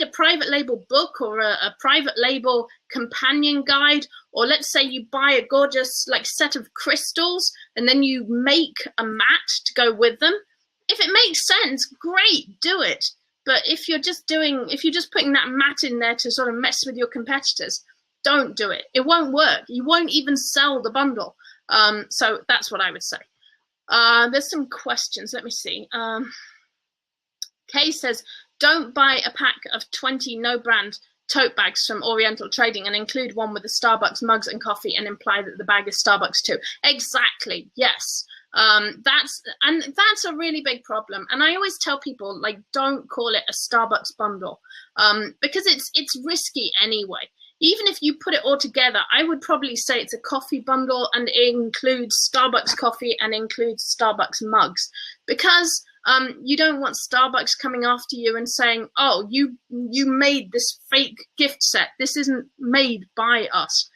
a private label book or a private label companion guide, or let's say you buy a gorgeous like set of crystals and then you make a mat to go with them, if it makes sense, great, do it. But if you're just putting that mat in there to sort of mess with your competitors, don't do it. It won't work. You won't even sell the bundle. So that's what I would say. There's some questions. Let me see. Kay says, don't buy a pack of 20 no-brand tote bags from Oriental Trading and include one with the Starbucks mugs and coffee and imply that the bag is Starbucks too. Exactly, yes. That's a really big problem. And I always tell people, like, don't call it a Starbucks bundle, because it's risky anyway. Even if you put it all together, I would probably say it's a coffee bundle, and it includes Starbucks coffee and includes Starbucks mugs, because you don't want Starbucks coming after you and saying, oh, you made this fake gift set. This isn't made by us.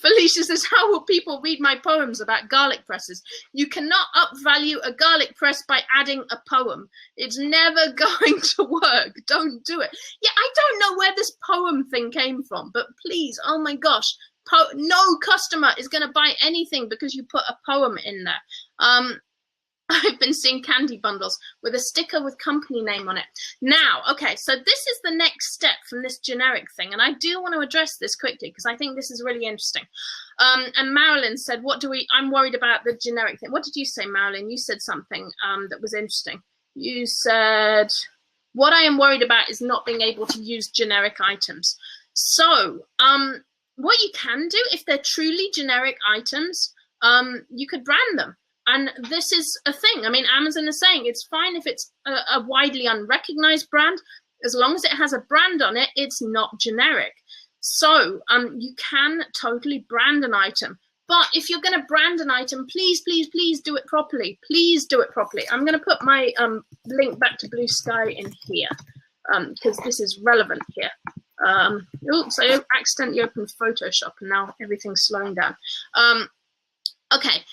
Felicia says, how will people read my poems about garlic presses? You cannot upvalue a garlic press by adding a poem. It's never going to work. Don't do it. Yeah, I don't know where this poem thing came from, but please, oh my gosh, no customer is going to buy anything because you put a poem in there. I've been seeing candy bundles with a sticker with company name on it. Now, okay, so this is the next step from this generic thing, and I do want to address this quickly because I think this is really interesting. And Marilyn said, I'm worried about the generic thing. What did you say, Marilyn? You said something that was interesting. You said, what I am worried about is not being able to use generic items. So, what you can do, if they're truly generic items, you could brand them. And this is a thing. I mean, Amazon is saying it's fine if it's a widely unrecognized brand. As long as it has a brand on it, it's not generic. So you can totally brand an item. But if you're going to brand an item, please, please, please do it properly. Please do it properly. I'm going to put my link back to Blue Sky in here because this is relevant here. Oops, I accidentally opened Photoshop and now everything's slowing down. Okay,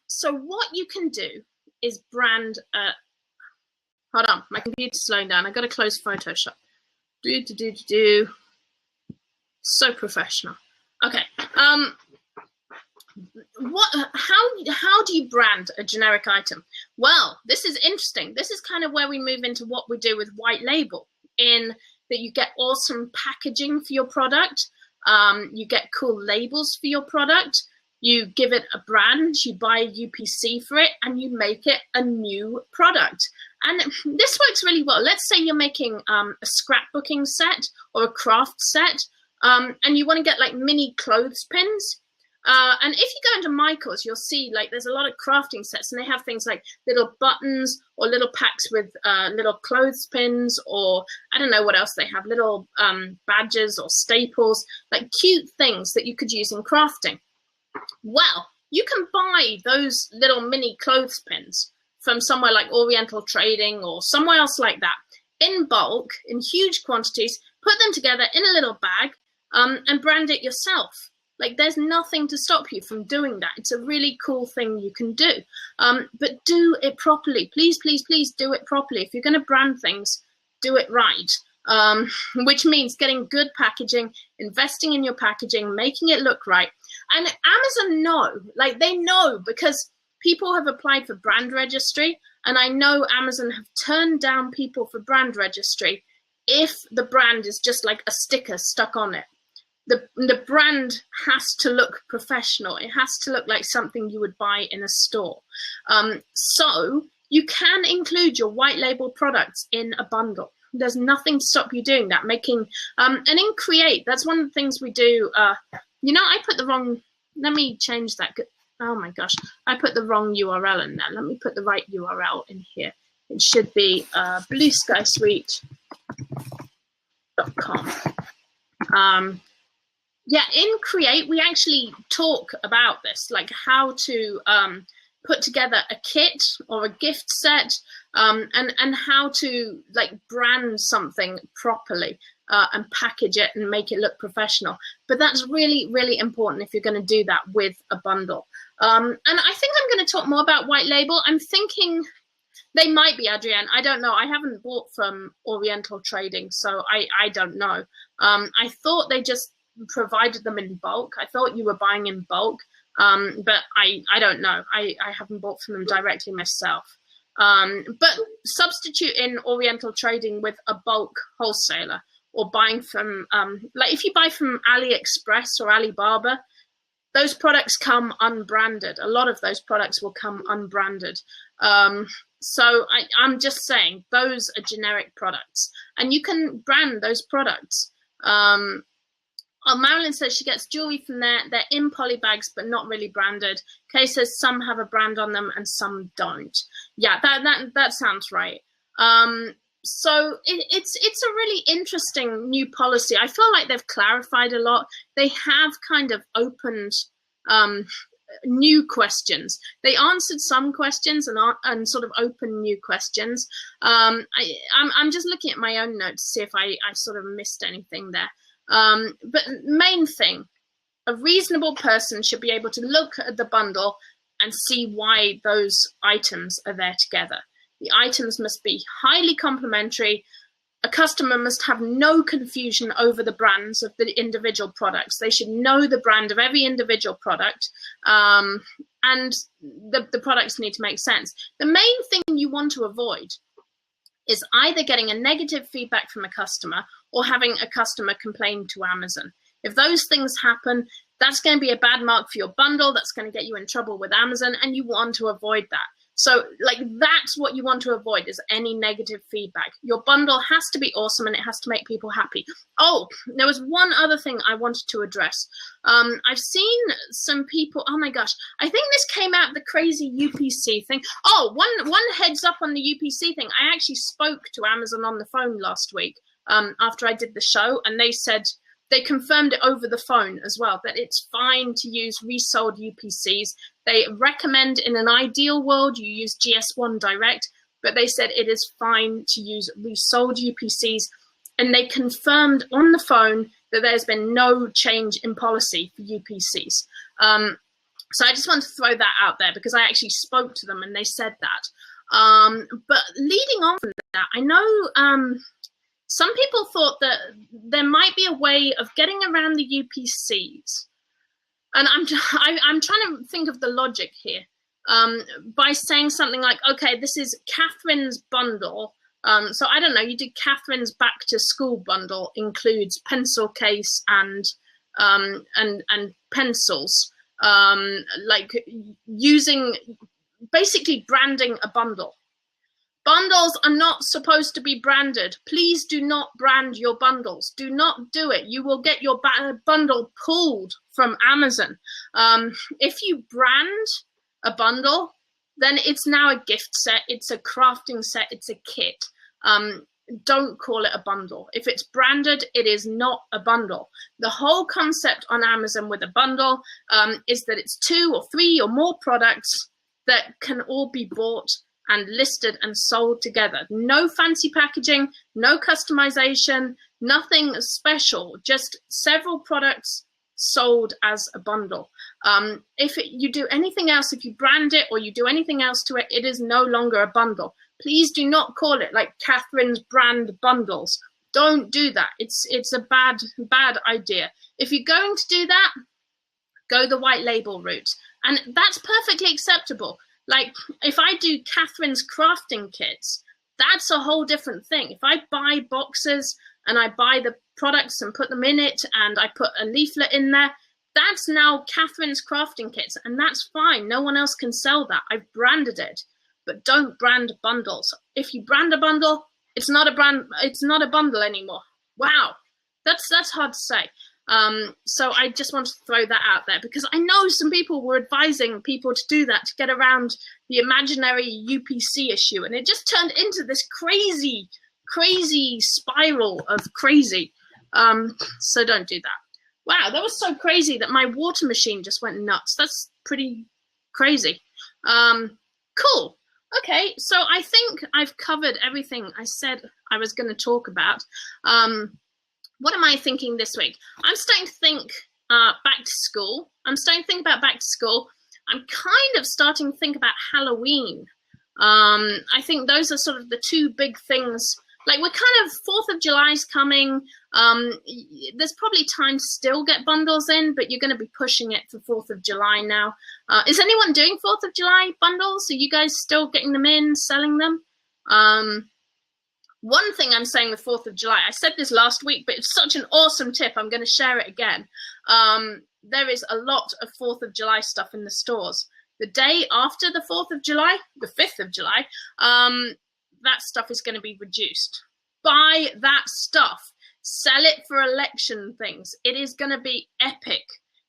so what you can do is brand, hold on, my computer's slowing down. I've got to close Photoshop. So professional. Okay, how do you brand a generic item? Well, this is interesting. This is kind of where we move into what we do with white label, in that you get awesome packaging for your product, you get cool labels for your product, you give it a brand, you buy a UPC for it, and you make it a new product. And this works really well. Let's say you're making a scrapbooking set or a craft set, and you want to get like mini clothespins. And if you go into Michael's, you'll see like there's a lot of crafting sets, and they have things like little buttons or little packs with little clothespins, or I don't know what else they have, little badges or staples, like cute things that you could use in crafting. Well, you can buy those little mini clothespins from somewhere like Oriental Trading or somewhere else like that in bulk, in huge quantities, put them together in a little bag, and brand it yourself. Like, there's nothing to stop you from doing that. It's a really cool thing you can do. But do it properly. Please, please, please do it properly. If you're going to brand things, do it right. Which means getting good packaging, investing in your packaging, making it look right. And Amazon know, like they know, because people have applied for brand registry, and I know Amazon have turned down people for brand registry if the brand is just like a sticker stuck on it. The brand has to look professional. It has to look like something you would buy in a store. So you can include your white label products in a bundle. There's nothing to stop you doing that. And in Create, that's one of the things we do. You know, I put the wrong, let me change that. Oh my gosh, I put the wrong URL in there. Let me put the right URL in here. It should be blueskysuite.com. Yeah, in Create, we actually talk about this, like how to put together a kit or a gift set, and how to like brand something properly and package it and make it look professional. But that's really, really important if you're going to do that with a bundle. And I think I'm going to talk more about white label. I'm thinking they might be, Adrienne. I don't know. I haven't bought from Oriental Trading, so I don't know. I thought they just provided them in bulk. I thought you were buying in bulk, but I don't know. I haven't bought from them directly myself. But substitute in Oriental Trading with a bulk wholesaler, or buying from, like if you buy from AliExpress or Alibaba, those products come unbranded. A lot of those products will come unbranded. So I'm just saying those are generic products, and you can brand those products. Marilyn says she gets jewelry from there. They're in poly bags, but not really branded. Kay says some have a brand on them and some don't. Yeah, that sounds right. So it's a really interesting new policy. I feel like they've clarified a lot. They have kind of opened new questions. They answered some questions and sort of opened new questions. I'm just looking at my own notes to see if I sort of missed anything there. But main thing, a reasonable person should be able to look at the bundle and see why those items are there together. The items must be highly complementary. A customer must have no confusion over the brands of the individual products. They should know the brand of every individual product, and the products need to make sense. The main thing you want to avoid is either getting a negative feedback from a customer or having a customer complain to Amazon. If those things happen, that's going to be a bad mark for your bundle. That's going to get you in trouble with Amazon, and you want to avoid that. So like that's what you want to avoid, is any negative feedback. Your bundle has to be awesome and it has to make people happy. Oh, there was one other thing I wanted to address. I've seen some people, oh my gosh, I think this came out of the crazy UPC thing. Oh, one heads up on the UPC thing. I actually spoke to Amazon on the phone last week after I did the show, and they said, they confirmed it over the phone as well, that it's fine to use resold UPCs. They recommend in an ideal world you use GS1 direct, but they said it is fine to use resold UPCs. And they confirmed on the phone that there's been no change in policy for UPCs. So I just want to throw that out there because I actually spoke to them and they said that. But leading on from that, I know some people thought that there might be a way of getting around the UPCs. And I'm trying to think of the logic here by saying something like, okay, this is Catherine's bundle. So I don't know, you do Catherine's back to school bundle, includes pencil case and pencils, like using, basically branding a bundle. Bundles are not supposed to be branded. Please do not brand your bundles. Do not do it. You will get your bundle pulled from Amazon. If you brand a bundle, then it's now a gift set. It's a crafting set. It's a kit. Don't call it a bundle. If it's branded, it is not a bundle. The whole concept on Amazon with a bundle is that it's 2 or 3 or more products that can all be bought and listed and sold together. No fancy packaging, no customization, nothing special, just several products sold as a bundle. If you do anything else, if you brand it or you do anything else to it, it is no longer a bundle. Please do not call it like Catherine's brand bundles. Don't do that. It's a bad idea. If you're going to do that, go the white label route. And that's perfectly acceptable. Like if I do Catherine's crafting kits, that's a whole different thing. If I buy boxes and I buy the products and put them in it and I put a leaflet in there, that's now Catherine's crafting kits, and that's fine. No one else can sell that. I've branded it, but don't brand bundles. If you brand a bundle, it's not a brand. It's not a bundle anymore. Wow, that's hard to say. So I just wanted to throw that out there because I know some people were advising people to do that to get around the imaginary UPC issue, and it just turned into this crazy spiral of crazy. So don't do that. Wow, that was so crazy that my water machine just went nuts. That's pretty crazy. Cool. Okay, so I think I've covered everything I said I was going to talk about. What am I thinking this week? I'm starting to think back to school. I'm starting to think about back to school. I'm kind of starting to think about Halloween. I think those are sort of the two big things. Like we're kind of 4th of July's coming. There's probably time to still get bundles in, but you're going to be pushing it for 4th of July now. Is anyone doing 4th of July bundles? Are you guys still getting them in, selling them? One thing I'm saying with 4th of July, I said this last week, but it's such an awesome tip. I'm going to share it again. There is a lot of 4th of July stuff in the stores. The day after the 4th of July, the 5th of July, that stuff is going to be reduced. Buy that stuff. Sell it for election things. It is going to be epic.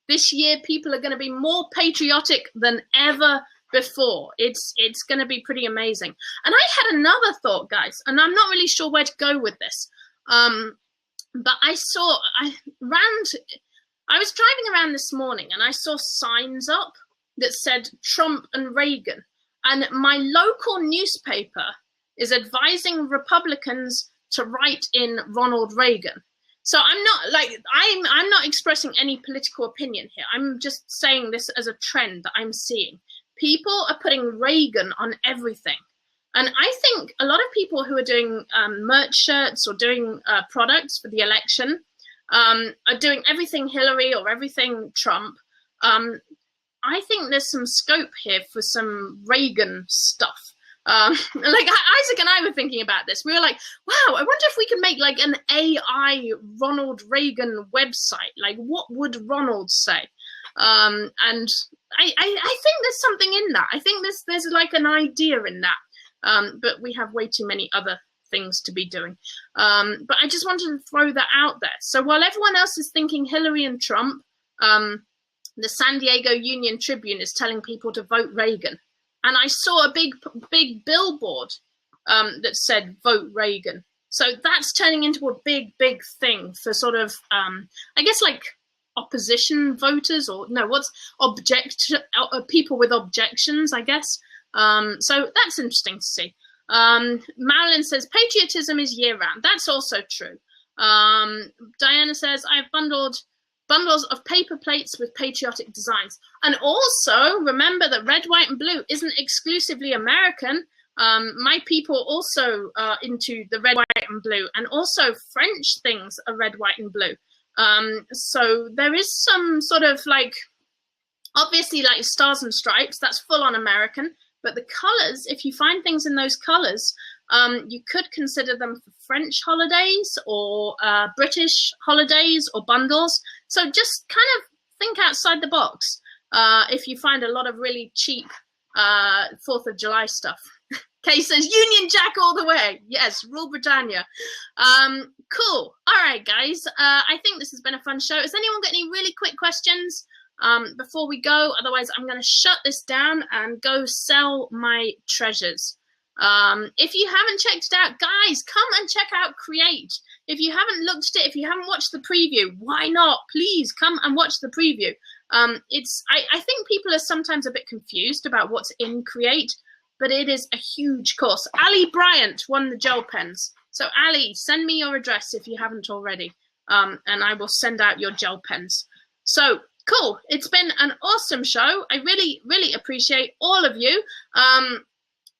This year, people are going to be more patriotic than ever before. It's going to be pretty amazing. And I had another thought, guys, and I'm not really sure where to go with this. But I was driving around this morning and I saw signs up that said Trump and Reagan. And my local newspaper is advising Republicans to write in Ronald Reagan. So I'm not expressing any political opinion here. I'm just saying this as a trend that I'm seeing. People are putting Reagan on everything. And I think a lot of people who are doing merch shirts or doing products for the election are doing everything Hillary or everything Trump. I think there's some scope here for some Reagan stuff. Like Isaac and I were thinking about this. We were like, wow, I wonder if we can make like an AI Ronald Reagan website. Like what would Ronald say? And I think there's something in that. I think there's like an idea in that. But we have way too many other things to be doing. But I just wanted to throw that out there. So while everyone else is thinking Hillary and Trump, the San Diego Union Tribune is telling people to vote Reagan. And I saw a big billboard that said vote Reagan. So that's turning into a big thing for sort of, I guess like opposition voters or no, people with objections, I guess. So that's interesting to see. Marilyn says patriotism is year round. That's also true. Diana says I've bundles of paper plates with patriotic designs. And also remember that red, white and blue isn't exclusively American. My people also are into the red, white and blue, and also French things are red, white and blue. So there is some sort of like, obviously like stars and stripes, that's full on American, but the colors, if you find things in those colors, you could consider them for French holidays or British holidays or bundles. So just kind of think outside the box if you find a lot of really cheap 4th of July stuff. Kay says, Union Jack all the way. Yes, rule Britannia. Cool. All right, guys. I think this has been a fun show. Has anyone got any really quick questions before we go? Otherwise, I'm going to shut this down and go sell my treasures. If you haven't checked it out, guys, come and check out Create. If you haven't looked at it, if you haven't watched the preview, why not? Please come and watch the preview. I think people are sometimes a bit confused about what's in Create, but it is a huge course. Ali Bryant won the gel pens. So Ali, send me your address if you haven't already, and I will send out your gel pens. So cool. It's been an awesome show. I really appreciate all of you.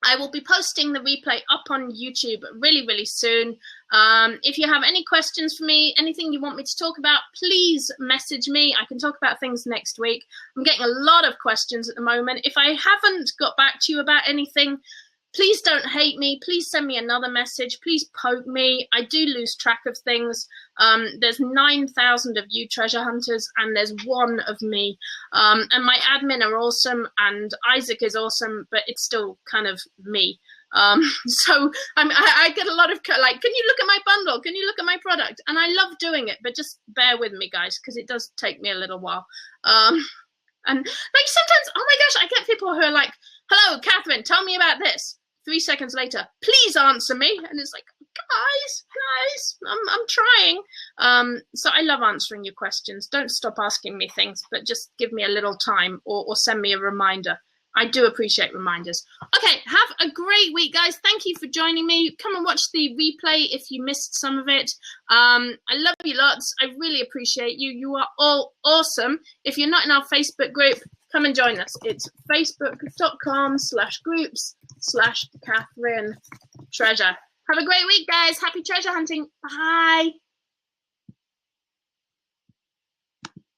I will be posting the replay up on YouTube really, really soon. If you have any questions for me, anything you want me to talk about, please message me. I can talk about things next week. I'm getting a lot of questions at the moment. If I haven't got back to you about anything, please don't hate me. Please send me another message. Please poke me. I do lose track of things. There's 9,000 of you treasure hunters, and there's 1 of me. And my admin are awesome, and Isaac is awesome, but it's still kind of me. So I get a lot of like, can you look at my bundle? Can you look at my product? And I love doing it, but just bear with me, guys, because it does take me a little while. And like sometimes, oh my gosh, I get people who are like, hello, Catherine, tell me about this. 3 seconds later, please answer me. And it's like, guys, I'm trying. So I love answering your questions. Don't stop asking me things, but just give me a little time or send me a reminder. I do appreciate reminders. Okay, have a great week, guys. Thank you for joining me. Come and watch the replay if you missed some of it. I love you lots. I really appreciate you. You are all awesome. If you're not in our Facebook group, come and join us. It's facebook.com/groups/Catherine Treasure. Have a great week, guys. Happy treasure hunting. Bye.